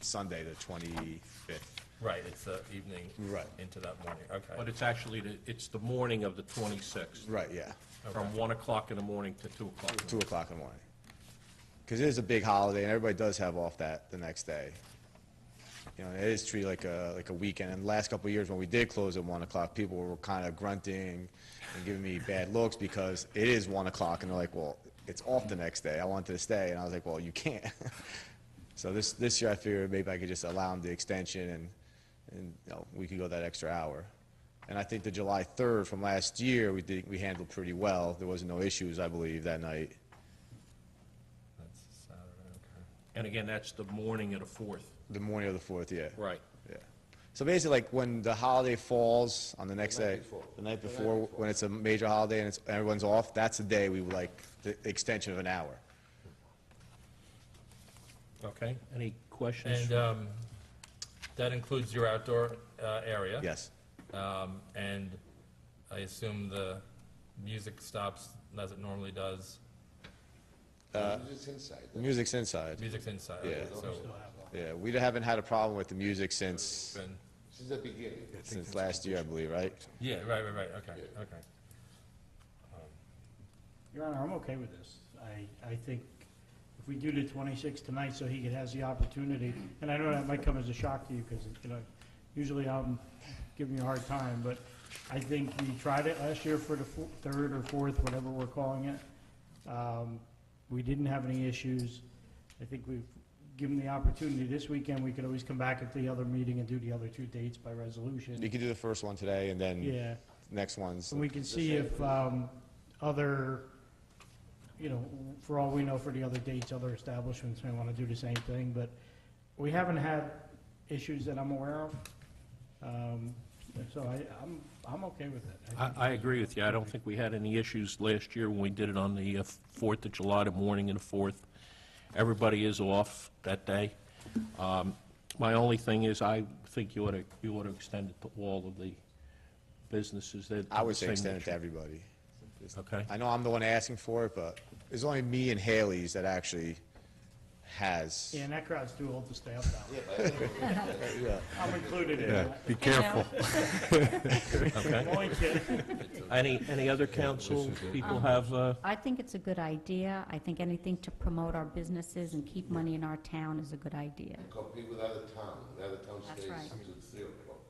Sunday, the 25th. Right, it's the evening Right. into that morning, okay. But it's actually, it's the morning of the 26th, Right, yeah. from 1 o'clock in the morning to 2 o'clock. 2 o'clock in the morning. Because it is a big holiday, and everybody does have off the next day. It is treated like a weekend. And the last couple of years, when we did close at 1 o'clock, people were kind of grunting and giving me bad looks because it is 1 o'clock, and they're like, well, it's off the next day. I wanted to stay. And I was like, well, you can't. So this year, I figured maybe I could just allow them the extension, and we could go that extra hour. And I think the July 3rd from last year, we handled pretty well. There wasn't no issues, I believe, that night. That's Saturday, okay. And again, that's the morning of the 4th. The morning of the 4th, yeah. Right. Yeah. So basically, like, when the holiday falls on the next day, the night before, when it's a major holiday and everyone's off, that's the day we would like the extension of an hour. Okay, any questions? And that includes your outdoor area? Yes. And I assume the music stops as it normally does? It's inside. The music's inside. Music's inside, Yeah. okay, so Yeah, we haven't had a problem with the music since Since the beginning. last year, I believe, right? yeah, right, okay, okay. Your Honor, I'm okay with this. I think if we do the 26th tonight so he has the opportunity, and I know that might come as a shock to you because, usually I'm giving you a hard time, but I think we tried it last year for the 3rd or 4th, whatever we're calling it. We didn't have any issues. I think we've given the opportunity. This weekend, we could always come back at the other meeting and do the other 2 dates by resolution. You could do the first one today, and then Yeah. next one's. And we can see if other, for all we know for the other dates, other establishments may want to do the same thing, but we haven't had issues that I'm aware of. So I'm okay with it. I agree with you. I don't think we had any issues last year when we did it on the 4th of July, the morning of the 4th. Everybody is off that day. My only thing is, I think you ought to extend it to all of the businesses that. I would say extend it to everybody. Okay. I know I'm the one asking for it, but it's only me and Haley's that actually has. Yeah, and that crowd's too old to stay up that way. Yeah. I'm included in that. Be careful. Okay. I'm only kidding. Any other council people have, I think it's a good idea. I think anything to promote our businesses and keep money in our town is a good idea. Compete with other towns. The other town That's stays right. to 3 o'clock.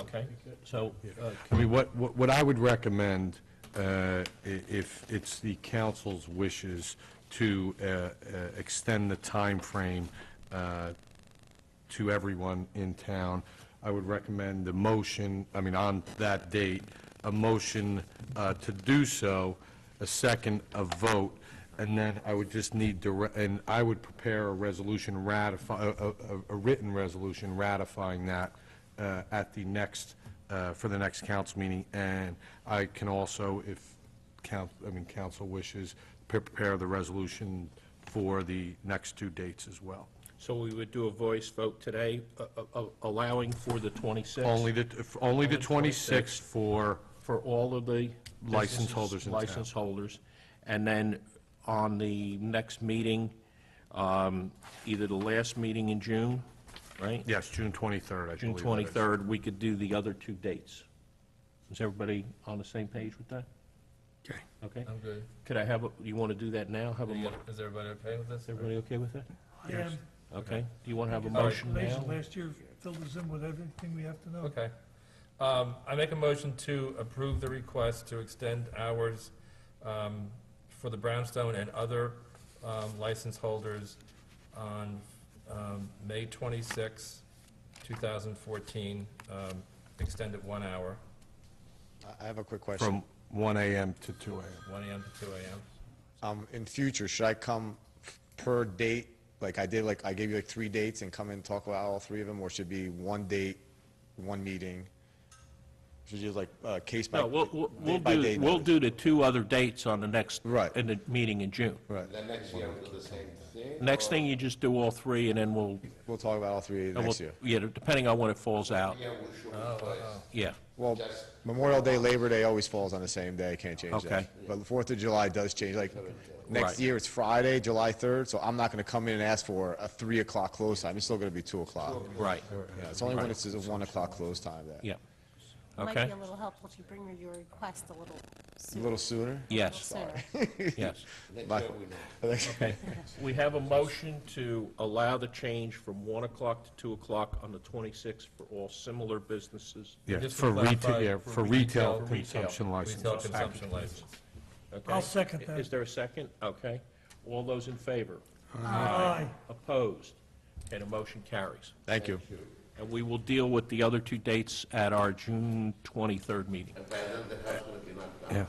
okay, so, I mean, what I would recommend, if it's the council's wishes to extend the time frame to everyone in town, I would recommend the motion, on that date, a motion to do so, a second, a vote, and then I would just need, and I would prepare a resolution a written resolution ratifying that at the next, for the next council meeting, and I can also, if council wishes, prepare the resolution for the next 2 dates as well. so we would do a voice vote today, allowing for the 26th? Only the 26th for for all of the License businesses, holders in town. license holders. And then on the next meeting, either the last meeting in June, right? Yes, June 23rd, I June believe that is. 23rd, we could do the other two dates. Is everybody on the same page with that? Okay. Okay? I'm good. Could I have, you want to do that now? Have a, Is everybody okay with this? everybody okay with that? I am. Okay. Do you want to have a All right. motion Information now? last year filled us in with everything we have to know. Okay. I make a motion to approve the request to extend hours for the Brownstone and other license holders on May 26, 2014, extended 1 hour, I have a quick question. From 1 a.m. to 2 a.m. 1 a.m. to 2 a.m. In future, should I come per date, like I did, like I gave you like 3 dates and come and talk about all 3 of them, or should it be 1 date, 1 meeting? Should you like case by, No, we'll day by do, day we'll notice? do the 2 other dates on the next, Right. in the meeting in June. Right. The next year we do the same thing? Next thing, you just do all 3, and then we'll, We'll talk about all 3 and we'll- next year. yeah, depending on when it falls out, Yeah, we should request. yeah. Well, Memorial Day, Labor Day always falls on the same day, can't change that. Okay. But the 4th of July does change, like, Right. next year it's Friday, July 3rd, so I'm not gonna come in and ask for a 3 o'clock close time, it's still gonna be 2 o'clock. Right, Yeah, it's only when it's a 1 o'clock close time that. yeah. It might Okay? be a little helpful if you bring your request a little A sooner. little sooner? Yes, Sooner. yes. Bye. Okay. We have a motion to allow the change from 1 o'clock to 2 o'clock on the 26th for all similar businesses. Yeah, Just to for clarify, retail, yeah, for for retail- retail consumption licenses. Retail consumption license. Okay? I'll second that. Is there a second? Okay. All those in favor? Aye. Opposed? Okay, the motion carries. Thank you. And we will deal with the other 2 dates at our June 23rd meeting. And by then the house will be knocked down.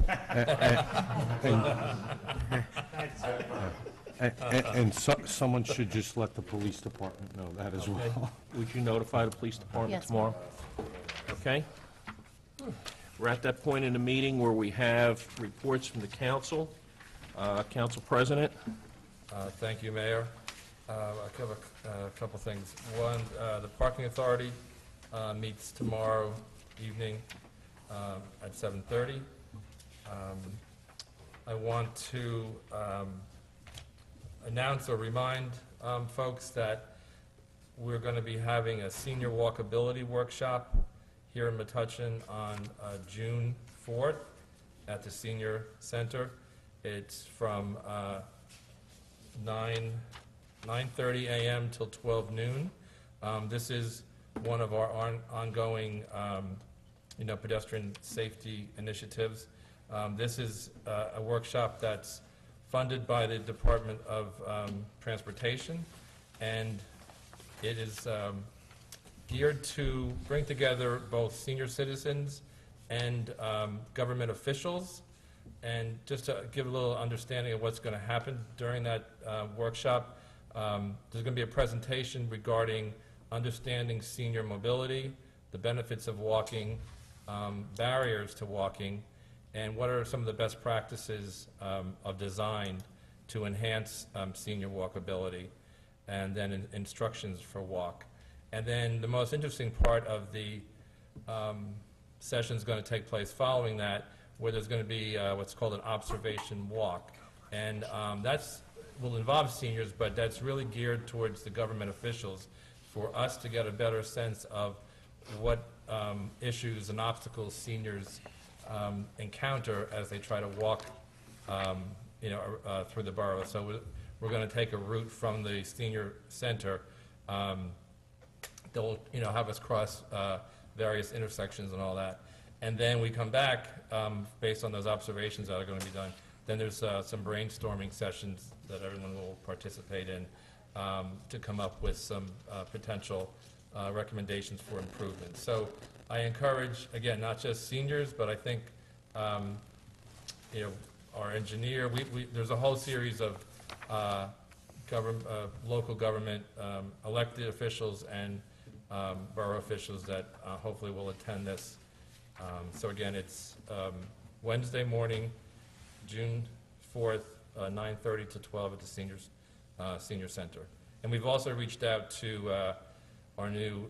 And someone should just let the police department know that as well. Would you notify the police department Yes, tomorrow? Okay? We're at that point in the meeting where we have reports from the council. Council President? Thank you, Mayor. I have a couple things. One, the Parking Authority meets tomorrow evening at 7:30. I want to announce or remind folks that we're going to be having a senior walkability workshop here in Metuchen on June 4th at the Senior Center. It's from 9:30 a.m. till 12 noon. This is one of our ongoing, pedestrian safety initiatives. This is a workshop that's funded by the Department of Transportation, and it is geared to bring together both senior citizens and government officials. And just to give a little understanding of what's going to happen during that workshop, there's going to be a presentation regarding understanding senior mobility, the benefits of walking, barriers to walking, and what are some of the best practices of design to enhance senior walkability, and then instructions for walk. And then the most interesting part of the session is going to take place following that, where there's going to be what's called an observation walk. And that's will involve seniors, but that's really geared towards the government officials for us to get a better sense of what issues and obstacles seniors encounter as they try to walk through the borough. So we're going to take a route from the senior center. They'll have us cross various intersections and all that. And then we come back based on those observations that are going to be done. Then there's some brainstorming sessions that everyone will participate in to come up with some potential recommendations for improvement. So I encourage, again, not just seniors, but I think our engineer, there's a whole series of local government elected officials and borough officials that hopefully will attend this. So again, it's Wednesday morning, June 4th, 9:30 to 12 at the Senior Center. And we've also reached out to our new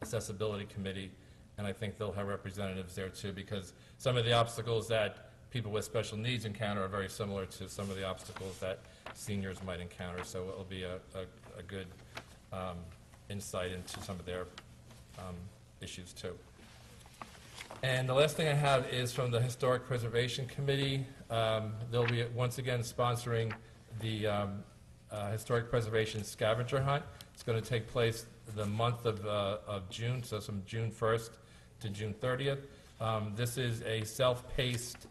accessibility committee, and I think they'll have representatives there too, because some of the obstacles that people with special needs encounter are very similar to some of the obstacles that seniors might encounter, so it'll be a good insight into some of their issues too. And the last thing I have is from the Historic Preservation Committee. They'll be once again sponsoring the Historic Preservation Scavenger Hunt. It's going to take place the month of June, so from June 1st to June 30th. This is a self-paced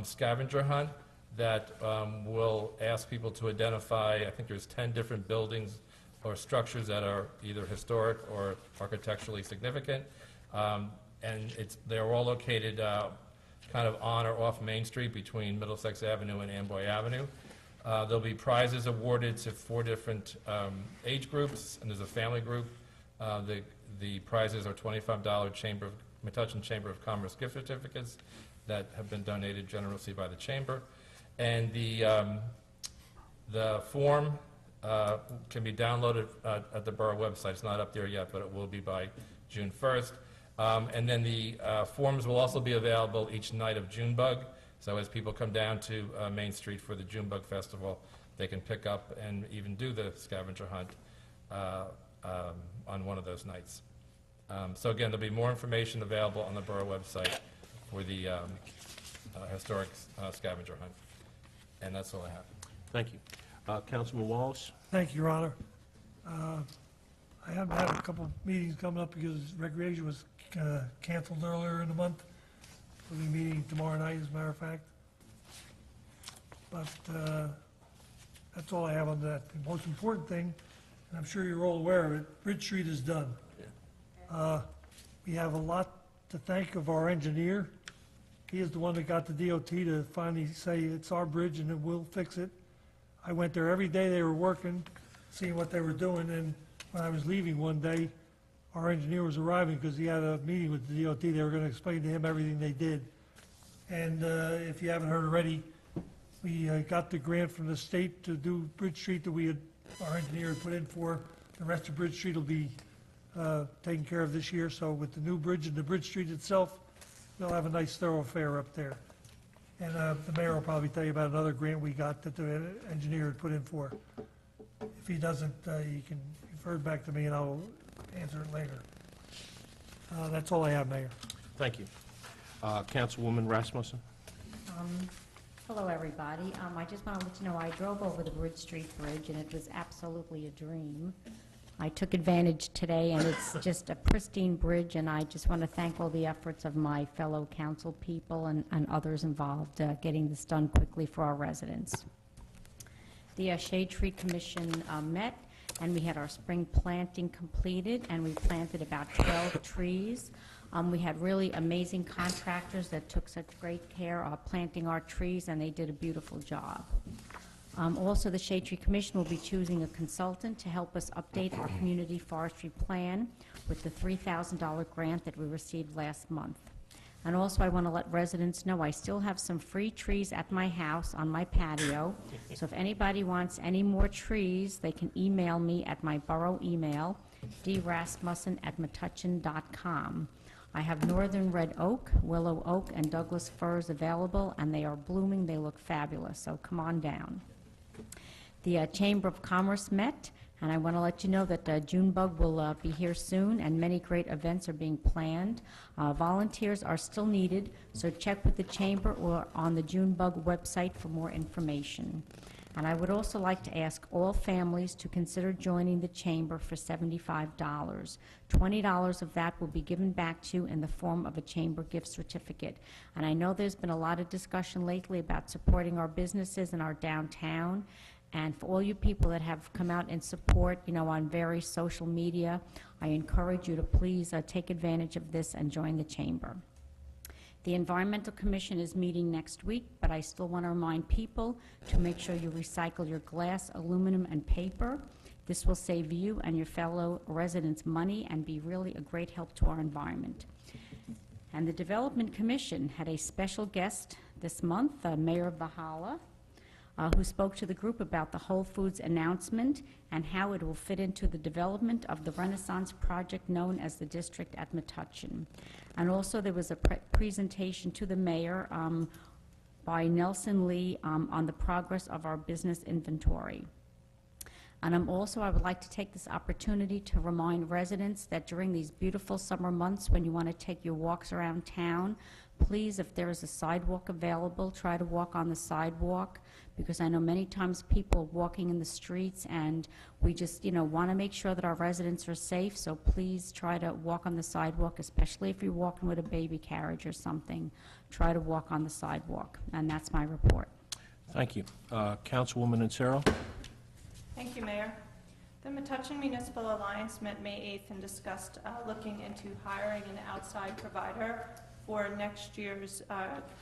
scavenger hunt that will ask people to identify, I think there's 10 different buildings or structures that are either historic or architecturally significant. And they're all located kind of on or off Main Street between Middlesex Avenue and Amboy Avenue. There'll be prizes awarded to 4 different age groups, and there's a family group. The prizes are $25 Metuchen Chamber of Commerce gift certificates that have been donated generously by the Chamber. And the form can be downloaded at the borough website. It's not up there yet, but it will be by June 1st. And then the forms will also be available each night of Junebug. So as people come down to Main Street for the Junebug Festival, they can pick up and even do the scavenger hunt on one of those nights. So again, there'll be more information available on the borough website for the historic scavenger hunt. And that's all I have. Thank you. Councilman Wallace? Thank you, Your Honor. I have had a couple meetings coming up because recreation was canceled earlier in the month. We'll be meeting tomorrow night, as a matter of fact. But that's all I have on that. The most important thing, and I'm sure you're all aware of it, Bridge Street is done. We have a lot to thank of our engineer. He is the one that got the DOT to finally say it's our bridge and it will fix it. I went there every day they were working, seeing what they were doing, and when I was leaving one day, our engineer was arriving because he had a meeting with the DOT. They were going to explain to him everything they did. And if you haven't heard already, we got the grant from the state to do Bridge Street that our engineer had put in for. The rest of Bridge Street will be taken care of this year. So with the new bridge and the Bridge Street itself, we'll have a nice thoroughfare up there. And the mayor will probably tell you about another grant we got that the engineer had put in for. If he doesn't, you can refer back to me and I'll answer it later. That's all I have, Mayor. Thank you. Councilwoman Rasmussen? Hello, everybody. I just want to let you know I drove over the Bridge Street Bridge, and it was absolutely a dream. I took advantage today, and it's just a pristine bridge, and I just want to thank all the efforts of my fellow council people and others involved getting this done quickly for our residents. The Shade Tree Commission met, and we had our spring planting completed, and we planted about 12 trees. We had really amazing contractors that took such great care of planting our trees, and they did a beautiful job. Also, the Shade Tree Commission will be choosing a consultant to help us update our community forestry plan with the $3,000 grant that we received last month. And also, I want to let residents know I still have some free trees at my house on my patio. So if anybody wants any more trees, they can email me at my borough email, drasmussen@metuchen.com. I have northern red oak, willow oak, and Douglas firs available, and they are blooming. They look fabulous, so come on down. The Chamber of Commerce met, and I want to let you know that Junebug will be here soon, and many great events are being planned. Volunteers are still needed, so check with the Chamber or on the Junebug website for more information. And I would also like to ask all families to consider joining the Chamber for $75. $20 of that will be given back to you in the form of a Chamber gift certificate. And I know there's been a lot of discussion lately about supporting our businesses in our downtown. And for all you people that have come out in support, on various social media, I encourage you to please take advantage of this and join the Chamber. The Environmental Commission is meeting next week, but I still want to remind people to make sure you recycle your glass, aluminum, and paper. This will save you and your fellow residents money and be really a great help to our environment. And the Development Commission had a special guest this month, Mayor Bahala. who spoke to the group about the Whole Foods announcement and how it will fit into the development of the Renaissance project known as the District at Metuchen. And also there was a presentation to the mayor by Nelson Lee on the progress of our business inventory. And I would like to take this opportunity to remind residents that during these beautiful summer months when you want to take your walks around town, please, if there is a sidewalk available, try to walk on the sidewalk, because I know many times people are walking in the streets, and we just, want to make sure that our residents are safe, so please try to walk on the sidewalk, especially if you're walking with a baby carriage or something. Try to walk on the sidewalk, and that's my report. Thank you. Councilwoman Insero? Thank you, Mayor. The Metuchen Municipal Alliance met May 8th and discussed looking into hiring an outside provider for next year's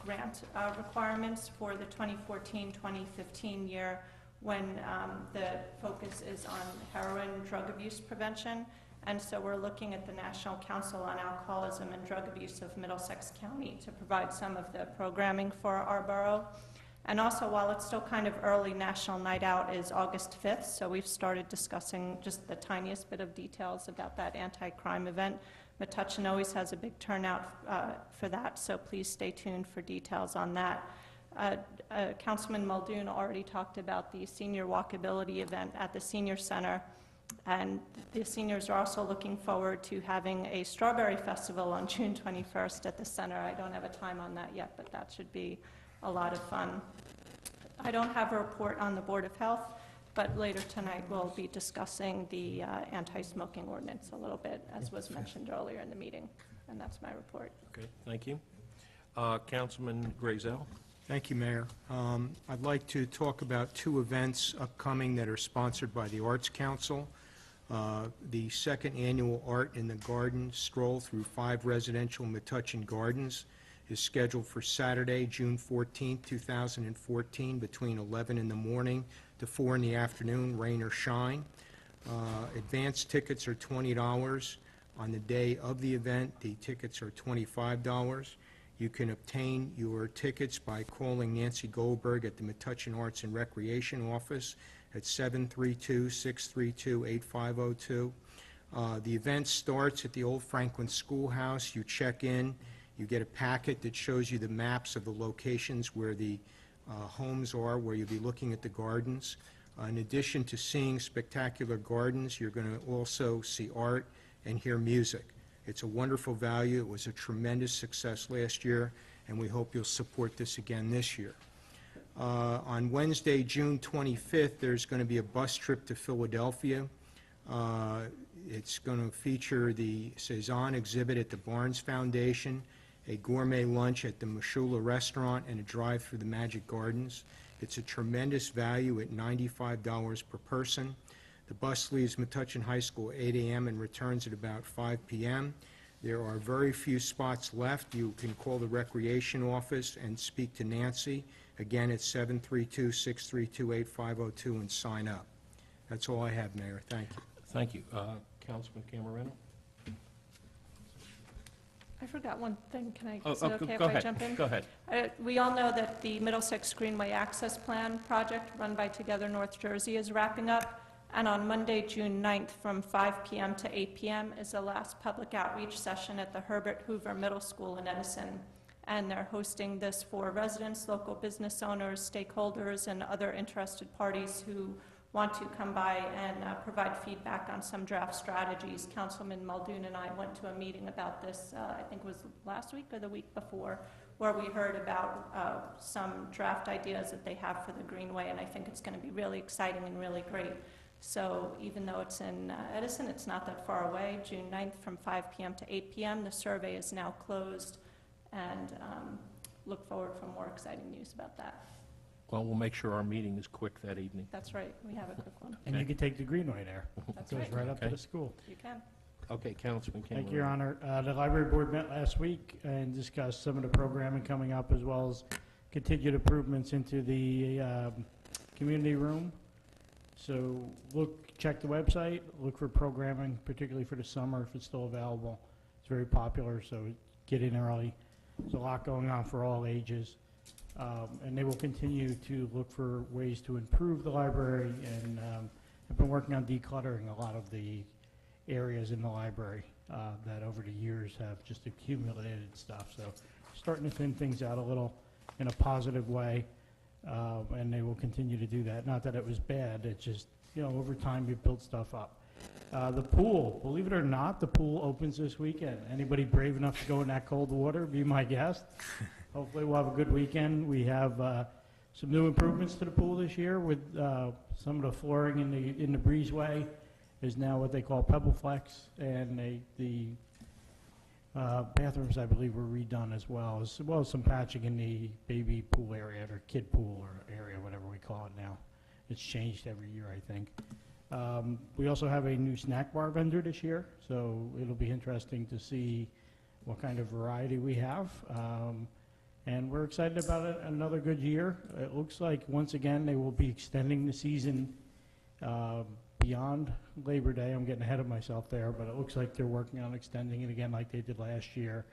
grant requirements for the 2014-2015 year, when the focus is on heroin drug abuse prevention. And so we're looking at the National Council on Alcoholism and Drug Abuse of Middlesex County to provide some of the programming for our borough. And also, while it's still kind of early, National Night Out is August 5th, so we've started discussing just the tiniest bit of details about that anti-crime event. Metuchen always has a big turnout for that, so please stay tuned for details on that. Councilman Muldoon already talked about the senior walkability event at the Senior Center, and the seniors are also looking forward to having a Strawberry Festival on June 21st at the center. I don't have a time on that yet, but that should be a lot of fun. I don't have a report on the Board of Health, but later tonight we'll be discussing the anti-smoking ordinance a little bit, as was mentioned earlier in the meeting, and that's my report. Okay, thank you. Councilman Grazel? Thank you, Mayor. I'd like to talk about two events upcoming that are sponsored by the Arts Council. The second annual Art in the Garden stroll through 5 residential Metuchen gardens is scheduled for Saturday, June 14, 2014, between 11 in the morning to 4 in the afternoon, rain or shine. Advance tickets are $20. On the day of the event, the tickets are $25. You can obtain your tickets by calling Nancy Goldberg at the Metuchen Arts and Recreation Office at 732-632-8502. The event starts at the Old Franklin Schoolhouse. You check in. You get a packet that shows you the maps of the locations where the homes are, where you'll be looking at the gardens. In addition to seeing spectacular gardens, you're going to also see art and hear music. It's a wonderful value. It was a tremendous success last year, and we hope you'll support this again this year. On Wednesday, June 25th, there's going to be a bus trip to Philadelphia. It's going to feature the Cezanne exhibit at the Barnes Foundation, a gourmet lunch at the Mashula restaurant, and a drive through the Magic Gardens. It's a tremendous value at $95 per person. The bus leaves Metuchen High School at 8 a.m. and returns at about 5 p.m. There are very few spots left. You can call the Recreation Office and speak to Nancy. Again, it's 732-632-8502 and sign up. That's all I have, Mayor. Thank you. Thank you. Councilman Camerino? I forgot one thing. Can I, Oh, is it okay if go I ahead. jump in? Go ahead. We all know that the Middlesex Greenway Access Plan project run by Together North Jersey is wrapping up, and on Monday, June 9th, from 5 p.m. to 8 p.m. is the last public outreach session at the Herbert Hoover Middle School in Edison, and they're hosting this for residents, local business owners, stakeholders, and other interested parties who want to come by and provide feedback on some draft strategies. Councilman Muldoon and I went to a meeting about this, I think it was last week or the week before, where we heard about some draft ideas that they have for the Greenway, and I think it's going to be really exciting and really great. So even though it's in Edison, it's not that far away. June 9th from 5 p.m. to 8 p.m. The survey is now closed, and look forward for more exciting news about that. Well, we'll make sure our meeting is quick that evening. That's right. We have a quick one. And you can take the Greenway there. That's It goes right up to Okay. the school. You can. Okay, Councilman Camerino. Thank you, Your Honor. The library board met last week and discussed some of the programming coming up, as well as continued improvements into the community room. So check the website, look for programming, particularly for the summer if it's still available. It's very popular, so get in early. There's a lot going on for all ages. And they will continue to look for ways to improve the library, and have been working on decluttering a lot of the areas in the library that over the years have just accumulated stuff. So starting to thin things out a little in a positive way, and they will continue to do that. Not that it was bad, it's just, over time you build stuff up. The pool, believe it or not, the pool opens this weekend. Anybody brave enough to go in that cold water, be my guest. Hopefully we'll have a good weekend. We have some new improvements to the pool this year with some of the flooring in the breezeway is now what they call Pebble Flex, and the bathrooms, I believe, were redone as well as some patching in the baby pool area, or kid pool or area, whatever we call it now. It's changed every year, I think. We also have a new snack bar vendor this year, so it'll be interesting to see what kind of variety we have. And we're excited about it. Another good year. It looks like, once again, they will be extending the season beyond Labor Day. I'm getting ahead of myself there, but it looks like they're working on extending it again like they did last year.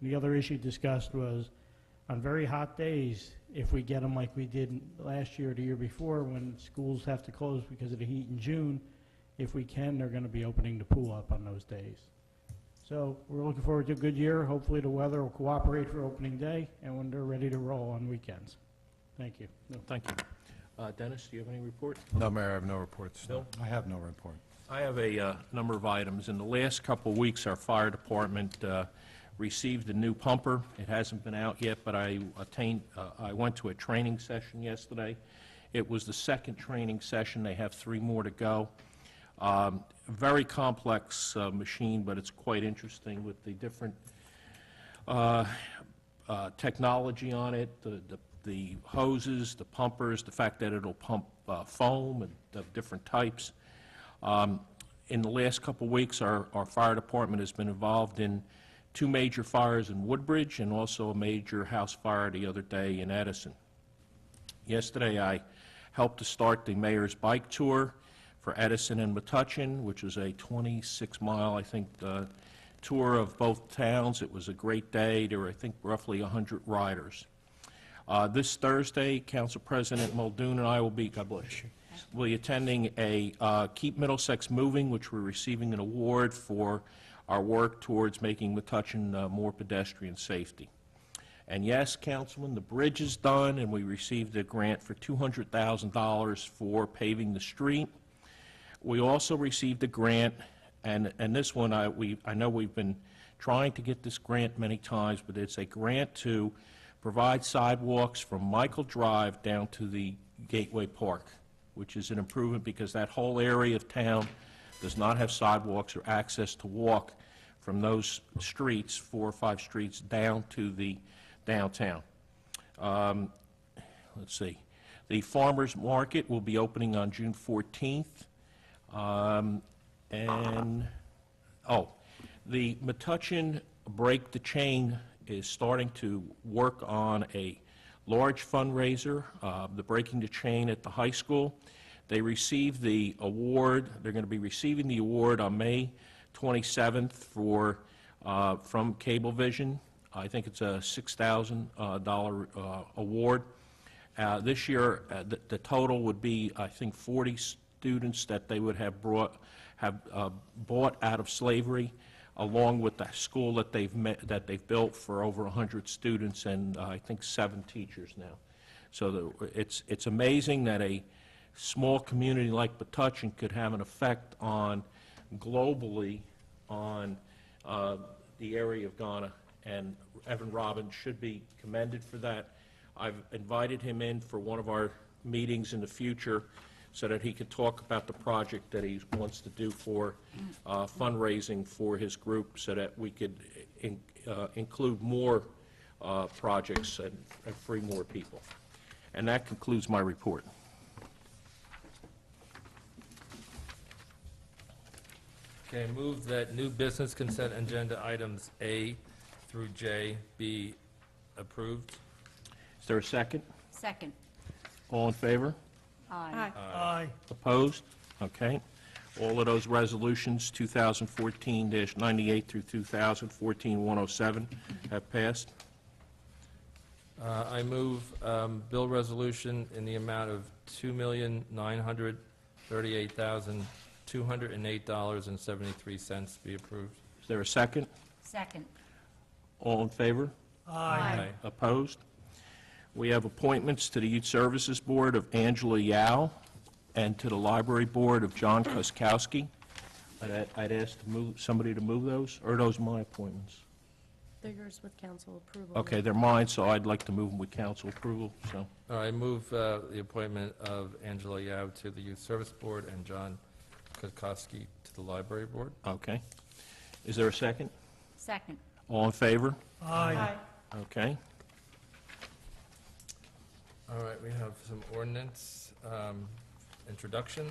And the other issue discussed was, on very hot days, if we get them like we did last year or the year before, when schools have to close because of the heat in June, if we can, they're going to be opening the pool up on those days. So we're looking forward to a good year. Hopefully the weather will cooperate for opening day, and when they're ready to roll on weekends. Thank you. Thank you. Dennis, do you have any report? No, Mayor, I have no reports. Bill? I have no report. I have a number of items. In the last couple of weeks, our fire department received a new pumper. It hasn't been out yet, but I went to a training session yesterday. It was the second training session. They have 3 more to go. Very complex machine, but it's quite interesting with the different technology on it, the hoses, the pumpers, the fact that it'll pump foam of different types. In the last couple of weeks, our fire department has been involved in 2 major fires in Woodbridge and also a major house fire the other day in Edison. Yesterday, I helped to start the mayor's bike tour for Edison and Metuchen, which was a 26-mile, I think, tour of both towns. It was a great day. There were, I think, roughly 100 riders. This Thursday, Council President Muldoon and I will be, God bless you, will be attending a Keep Middlesex Moving, which we're receiving an award for our work towards making Metuchen more pedestrian safety. And yes, Councilman, the bridge is done, and we received a grant for $200,000 for paving the street. We also received a grant, and this one, I know we've been trying to get this grant many times, but it's a grant to provide sidewalks from Michael Drive down to the Gateway Park, which is an improvement because that whole area of town does not have sidewalks or access to walk from those streets, 4 or 5 streets, down to the downtown. Let's see. The farmers market will be opening on June 14th. The Metuchen Break the Chain is starting to work on a large fundraiser, the Breaking the Chain at the high school. They received the award. They're going to be receiving the award on May 27th from Cablevision. I think it's a $6,000 award. This year, the total would be, I think, 40 students that they would have bought out of slavery, along with the school that they've built for over 100 students and I think 7 teachers now. So it's amazing that a small community like Metuchen could have an effect globally on the area of Ghana, and Evan Robbins should be commended for that. I've invited him in for one of our meetings in the future so that he could talk about the project that he wants to do for fundraising for his group, so that we could include more projects and free more people. And that concludes my report. Okay, move that new business consent agenda items A through J be approved. Is there a second? Second. All in favor? Aye. Aye. Opposed? Okay. All of those resolutions, 2014-98 through 2014-107, have passed. I move bill resolution in the amount of $2,938,208.73 be approved. Is there a second? Second. All in favor? Aye. Opposed? We have appointments to the Youth Services Board of Angela Yao and to the Library Board of John Kuskowski. I'd ask to move, somebody to move those, or are those my appointments? They're yours with council approval. Okay, they're mine, so I'd like to move them with council approval, so. I move the appointment of Angela Yao to the Youth Service Board and John Kuskowski to the Library Board. Okay. Is there a second? Second. All in favor? Aye. Okay. All right, we have some ordinance introduction.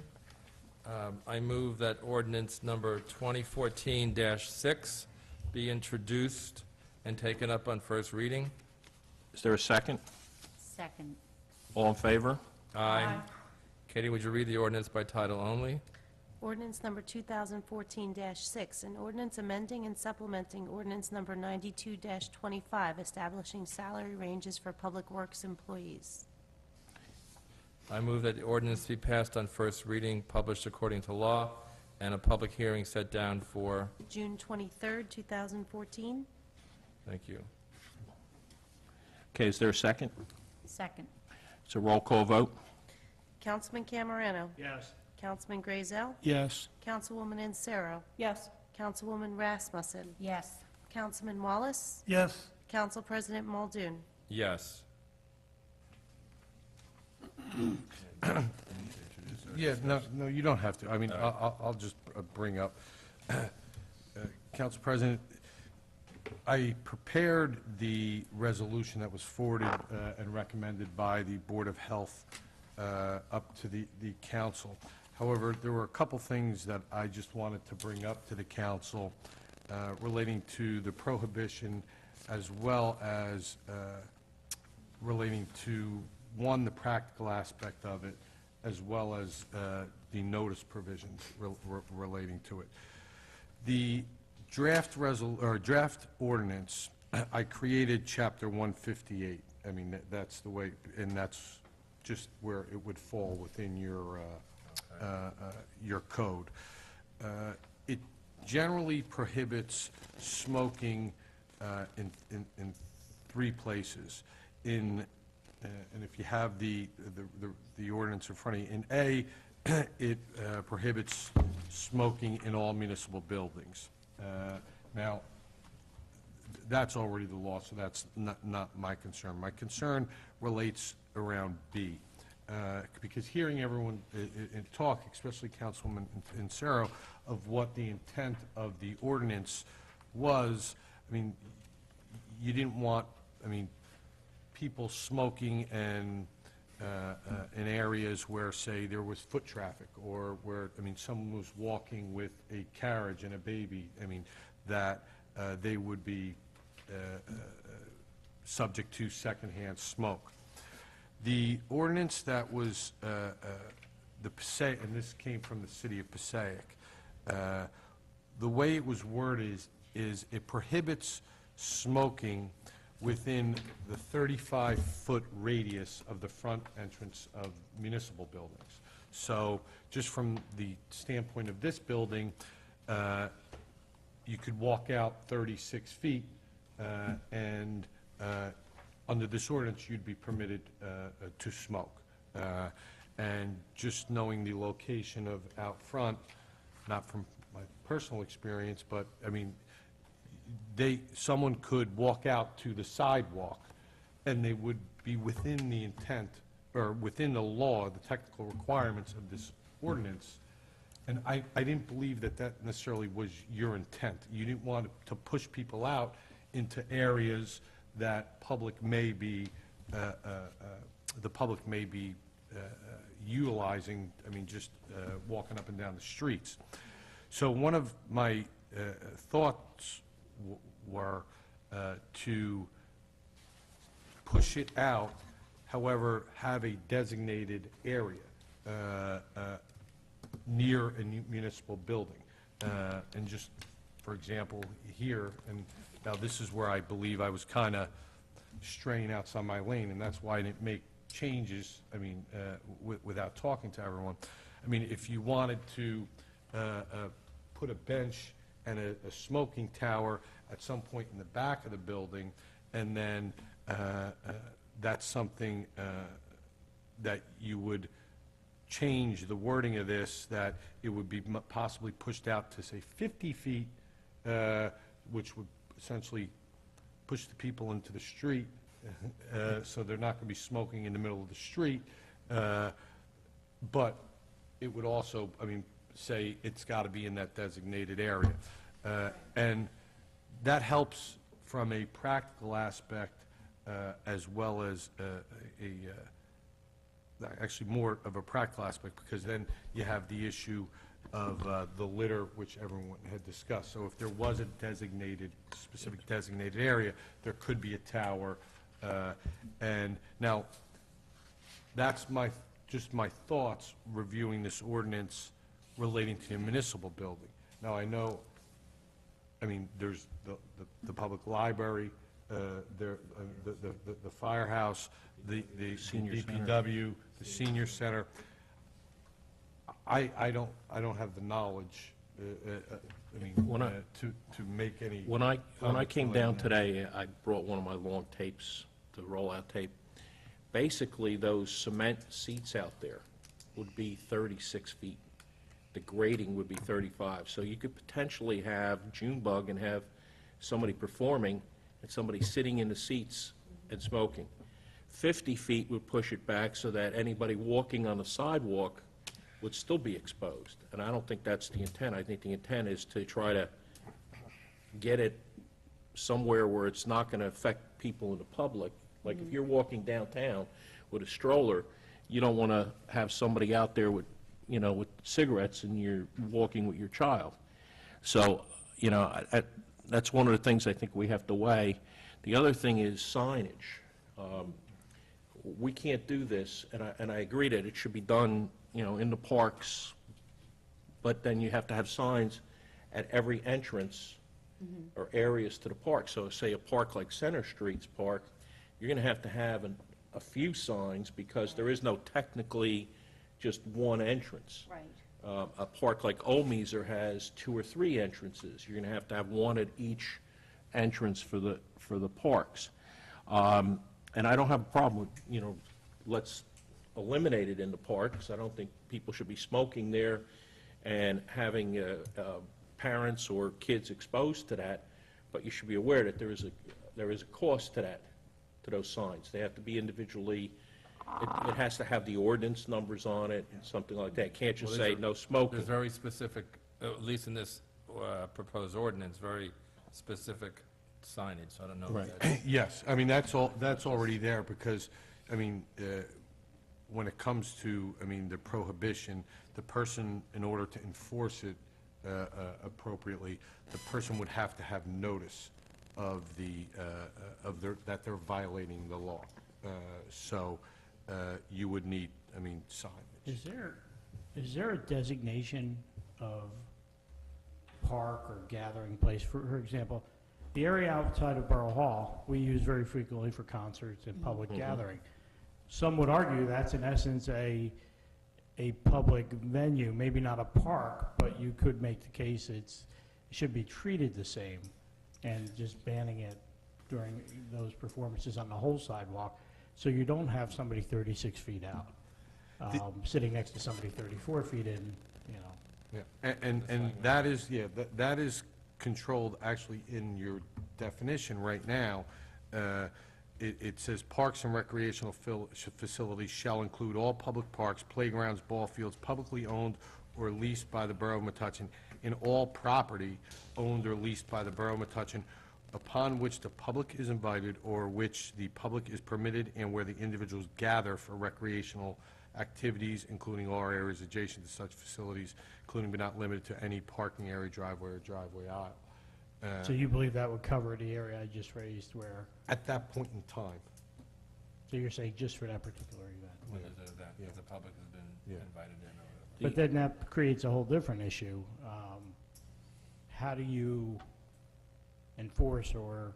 I move that ordinance number 2014-6 be introduced and taken up on first reading. Is there a second? Second. All in favor? Aye. Katie, would you read the ordinance by title only? Ordinance number 2014-6, an ordinance amending and supplementing ordinance number 92-25, establishing salary ranges for public works employees. I move that the ordinance be passed on first reading, published according to law, and a public hearing set down for, June 23rd, 2014. thank you. Okay, is there a second? Second. It's a roll call vote. Councilman Camerano. Yes. Councilman Grazel. Yes. Councilwoman Ansero. Yes. Councilwoman Rasmussen. Yes. Councilman Wallace. Yes. Council President Muldoon. Yes. Yeah, no, you don't have to. I mean, I'll just bring up, Council President, I prepared the resolution that was forwarded and recommended by the Board of Health up to the council. However, there were a couple things that I just wanted to bring up to the council relating to the prohibition as well as relating to, one, the practical aspect of it, as well as the notice provisions relating to it. The draft ordinance, I created Chapter 158. I mean, that's the way, and that's just where it would fall within your code. It generally prohibits smoking in three places. And if you have the ordinance in front of you, in A, it prohibits smoking in all municipal buildings. Now, that's already the law, so that's not my concern. My concern relates around B, because hearing everyone talk, especially Councilwoman Insero, of what the intent of the ordinance was, I mean, you didn't want, I mean, people smoking and in areas where, say, there was foot traffic, or where, I mean, someone was walking with a carriage and a baby, I mean, that they would be subject to secondhand smoke. The ordinance that was, the Passaic, and this came from the city of Passaic, the way it was worded is it prohibits smoking within the 35-foot radius of the front entrance of municipal buildings. So just from the standpoint of this building, you could walk out 36 feet, and under this ordinance, you'd be permitted to smoke. And just knowing the location of out front, not from my personal experience, but, I mean, someone could walk out to the sidewalk, and they would be within the intent, or within the law, the technical requirements of this ordinance. And I didn't believe that that necessarily was your intent. You didn't want to push people out into areas that public may be, the public may be utilizing, I mean, just walking up and down the streets. So one of my thoughts were to push it out, however, have a designated area near a municipal building. And just, for example, here, and now this is where I believe I was kind of straying outside my lane, and that's why I didn't make changes, I mean, without talking to everyone. I mean, if you wanted to put a bench and a smoking tower at some point in the back of the building, and then that's something that you would change the wording of this, that it would be possibly pushed out to, say, 50 feet, which would essentially push the people into the street, so they're not going to be smoking in the middle of the street. But it would also, I mean, say it's got to be in that designated area. And that helps from a practical aspect as well as actually more of a practical aspect, because then you have the issue of the litter, which everyone had discussed. So if there was a specific designated area, there could be a tower. And now, that's just my thoughts reviewing this ordinance relating to a municipal building. Now, I know, I mean, there's the public library, the firehouse, the DPW, the senior center. I don't have the knowledge, I mean, to make any. When I comments came relating down to that. today, I brought one of my long tapes, the rollout tape. Basically, those cement seats out there would be 36 feet. The grading would be 35. So you could potentially have Junebug and have somebody performing and somebody sitting in the seats and smoking. 50 feet would push it back so that anybody walking on the sidewalk would still be exposed. And I don't think that's the intent. I think the intent is to try to get it somewhere where it's not going to affect people in the public. Like if you're walking downtown with a stroller, you don't want to have somebody out there with, you know, with cigarettes and you're walking with your child. So, you know, that's one of the things I think we have to weigh. The other thing is signage. We can't do this, and I agree that it should be done, you know, in the parks, but then you have to have signs at every entrance or areas to the park. So say a park like Center Street's park, you're going to have a few signs because there is no technically just one entrance. Right. A park like Old Meeser has 2 or 3 entrances. You're going to have one at each entrance for the parks. And I don't have a problem with, you know, let's eliminate it in the parks. I don't think people should be smoking there and having parents or kids exposed to that. But you should be aware that there is a cost to that, to those signs. They have to be individually. It has to have the ordinance numbers on it and something like that. It can't just say no smoking. There's very specific, at least in this proposed ordinance, very specific signage. I don't know. Right. If that's- Yes, I mean, that's already there, because, I mean, when it comes to, I mean, the prohibition, the person, in order to enforce it appropriately, the person would have to have notice of that they're violating the law. So you would need, I mean, signage. Is there a designation of park or gathering place? For example, the area outside of Borough Hall, we use very frequently for concerts and public gathering. Some would argue that's in essence a public venue, maybe not a park, but you could make the case it should be treated the same, and just banning it during those performances on the whole sidewalk, so you don't have somebody 36 feet out, sitting next to somebody 34 feet in, you know. Yeah, and that is, that is controlled actually in your definition right now. It says parks and recreational facilities shall include all public parks, playgrounds, ball fields, publicly owned or leased by the Borough of Metuchen, in all property owned or leased by the Borough of Metuchen, upon which the public is invited or which the public is permitted, and where the individuals gather for recreational activities, including all areas adjacent to such facilities, including but not limited to any parking area, driveway, or driveway aisle. So you believe that would cover the area I just raised where, At that point in time. so you're saying just for that particular event? Whether the public has been invited in or whatever. But then that creates a whole different issue. How do you enforce or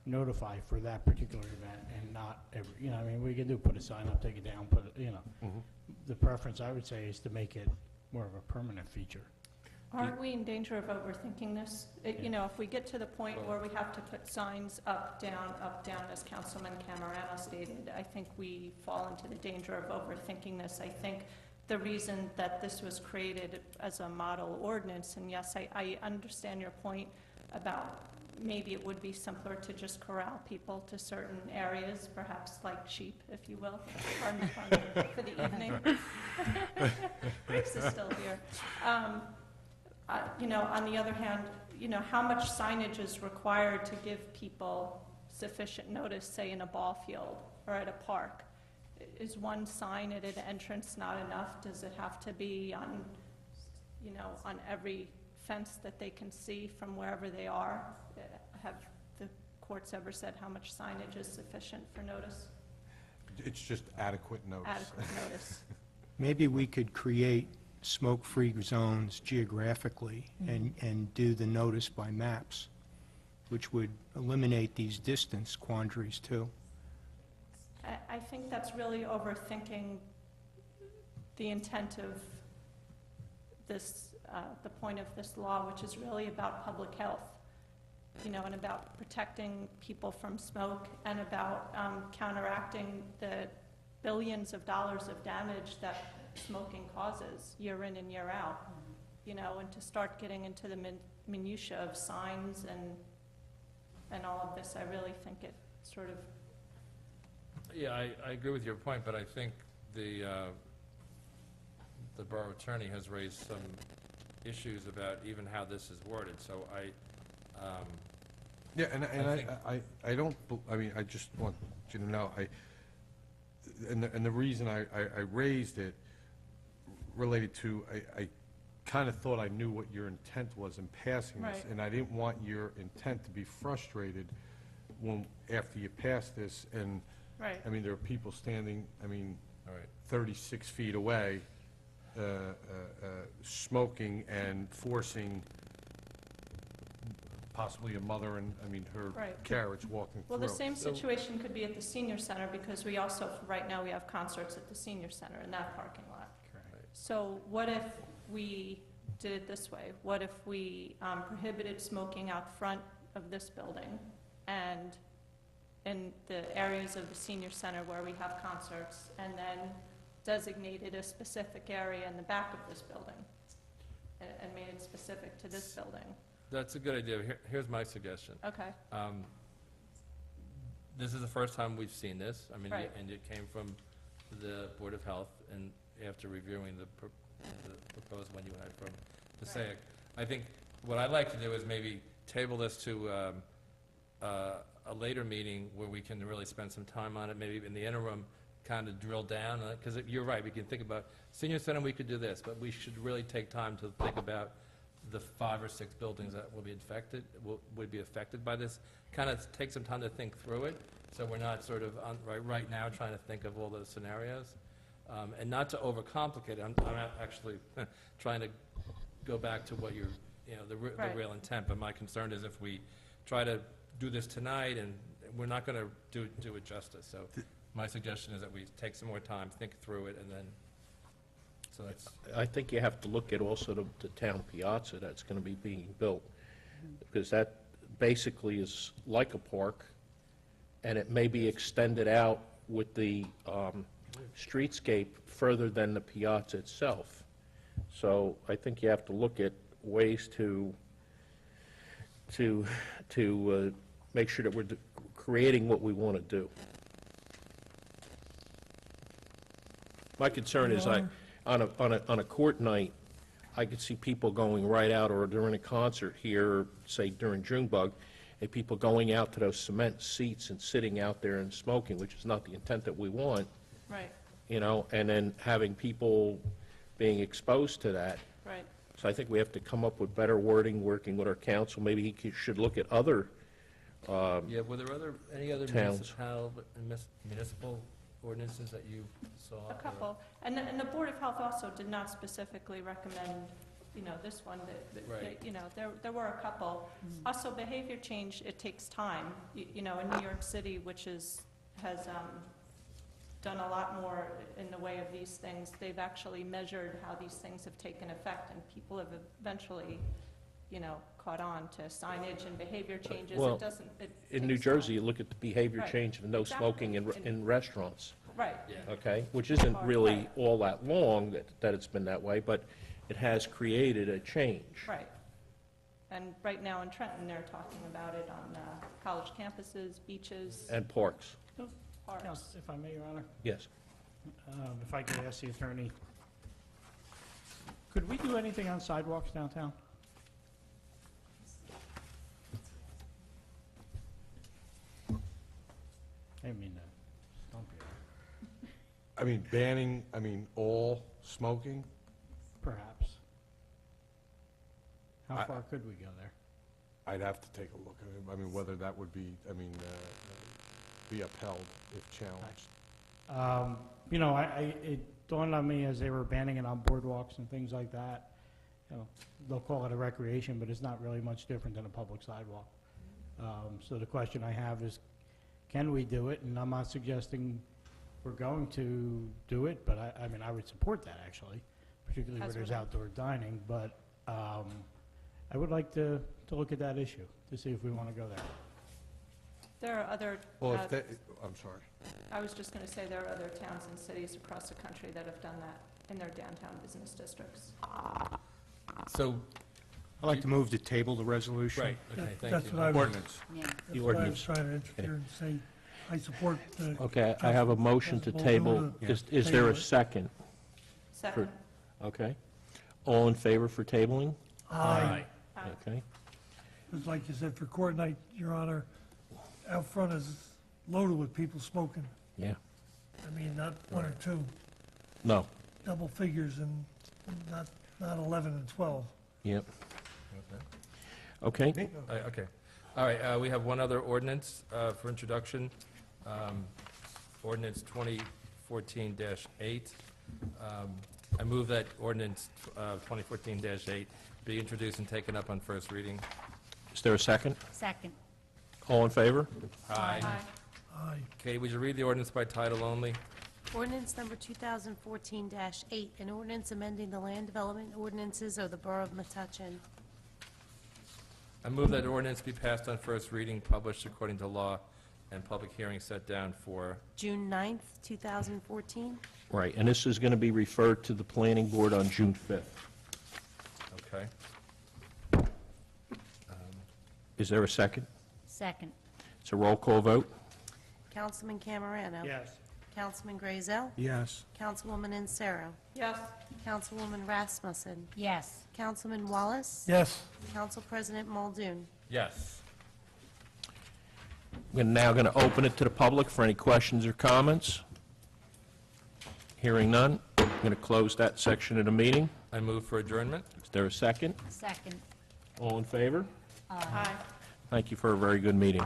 notify for that particular event and not every, you know, I mean, we can do, put a sign up, take it down, put it, you know. The preference, I would say, is to make it more of a permanent feature. Aren't we in danger of overthinking this? You know, if we get to the point where we have to put signs up, down, as Councilman Camerano stated, I think we fall into the danger of overthinking this. I think the reason that this was created as a model ordinance, and yes, I understand your point about maybe it would be simpler to just corral people to certain areas, perhaps like sheep, if you will, pardon for the evening. Grace is still here. You know, on the other hand, you know, how much signage is required to give people sufficient notice, say in a ball field or at a park? Is one sign at an entrance not enough? Does it have to be on, you know, on every fence that they can see from wherever they are? Have the courts ever said how much signage is sufficient for notice? It's just adequate notice. Adequate notice. Maybe we could create smoke-free zones geographically and do the notice by maps, which would eliminate these distance quandaries too. I think that's really overthinking the intent of this, the point of this law, which is really about public health, you know, and about protecting people from smoke and about counteracting the billions of dollars of damage that smoking causes year in and year out, you know, and to start getting into the minutia of signs and all of this, I really think it sort of... Yeah, I agree with your point, but I think the borough attorney has raised some issues about even how this is worded, so Yeah, I don't, I mean, I just want you to know, and the reason I raised it related to, I kind of thought I knew what your intent was in passing this, Right. and I didn't want your intent to be frustrated when, after you pass this, and, Right. I mean, there are people standing, I mean, all right. 36 feet away, smoking and forcing possibly a mother and, I mean, her Right. carriage walking through. Well, the same situation could be at the senior center, because we also, right now, we have concerts at the senior center in that parking lot. So what if we did it this way? What if we prohibited smoking out front of this building and in the areas of the senior center where we have concerts, and then designated a specific area in the back of this building and made it specific to this building? That's a good idea. Here's my suggestion. Okay. This is the first time we've seen this. I mean, Right. and it came from the Board of Health, and after reviewing the proposed one you had from the SAIC. I think what I'd like to do is maybe table this to a later meeting where we can really spend some time on it, maybe in the interim, kind of drill down, because you're right, we can think about senior center, we could do this, but we should really take time to think about the 5 or 6 buildings that will be affected, would be affected by this. Kind of take some time to think through it, so we're not sort of right now trying to think of all those scenarios. And not to overcomplicate it, I'm actually trying to go back to what the real intent, but my concern is if we try to do this tonight, and we're not going to do it justice. So my suggestion is that we take some more time, think through it, and then, so that's... I think you have to look at also the town piazza that's going to be being built, because that basically is like a park, and it may be extended out with the streetscape further than the piazza itself. So I think you have to look at ways to make sure that we're creating what we want to do. My concern is on a court night, I could see people going right out, or during a concert here, say during Junebug, and people going out to those cement seats and sitting out there and smoking, which is not the intent that we want. Right, You know, and then having people being exposed to that. right. So I think we have to come up with better wording, working with our council. Maybe he should look at other Yeah, were there any other towns. municipal ordinances that you saw? A couple. And the Board of Health also did not specifically recommend this one, Right. there were a couple. Also, behavior change, it takes time. In New York City, which has done a lot more in the way of these things, they've actually measured how these things have taken effect, and people have eventually, caught on to signage and behavior changes. Well, It doesn't, it In New takes Jersey, time. you look at the behavior Right. change of no Exactly. smoking in restaurants, Right. okay? Which isn't Right. really all that long that it's been that way, but it has created a change. Right. And right now in Trenton, they're talking about it on college campuses, beaches, And parks, parks. Counsel, if I may, Your Honor, yes. if I could ask the attorney, could we do anything on sidewalks downtown? I didn't mean to stump you. I mean, banning, all smoking? Perhaps. How I- far could we go there? I'd have to take a look at it. I mean, whether that would be, be upheld if challenged. It dawned on me as they were banning it on boardwalks and things like that, they'll call it a recreation, but it's not really much different than a public sidewalk. So the question I have is, can we do it? And I'm not suggesting we're going to do it, but I would support that, actually, particularly where As there's would I. outdoor dining, but I would like to look at that issue, to see if we want to go there. There are other, Well, if they, I'm sorry. I was just going to say, there are other towns and cities across the country that have done that in their downtown business districts. So, I'd like to move to table the resolution. right, okay, thank That's you. what I was, Ordinance. Yeah. that's The what I was ordinance. trying to interfere and say, I support the. Okay, I have a motion to table. Is there a second? Second. Okay. All in favor for tabling? Aye. Okay. It's like you said, for court night, Your Honor, out front is loaded with people smoking. Yeah. I mean, not one or two, No. double figures and not 11 and 12. Yep. Okay. Okay. All right, we have one other ordinance for introduction, ordinance 2014-8. I move that ordinance 2014-8 be introduced and taken up on first reading. Is there a second? Second. All in favor? Aye. Aye. Katie, would you read the ordinance by title only? Ordinance number 2014-8, an ordinance amending the land development ordinances of the Borough of Metuchen. I move that ordinance be passed on first reading, published according to law, and public hearing set down for, June 9th, 2014. Right, and this is going to be referred to the planning board on June 5th. okay? Is there a second? Second. It's a roll call vote? Councilman Camerano. Yes. Councilman Grazel. Yes. Councilwoman Insero. Yes. Councilwoman Rasmussen. Yes. Councilman Wallace. Yes. Council President Muldoon. Yes. We're now going to open it to the public for any questions or comments. Hearing none, I'm going to close that section of the meeting. I move for adjournment. Is there a second? Second. All in favor? Aye. Thank you for a very good meeting.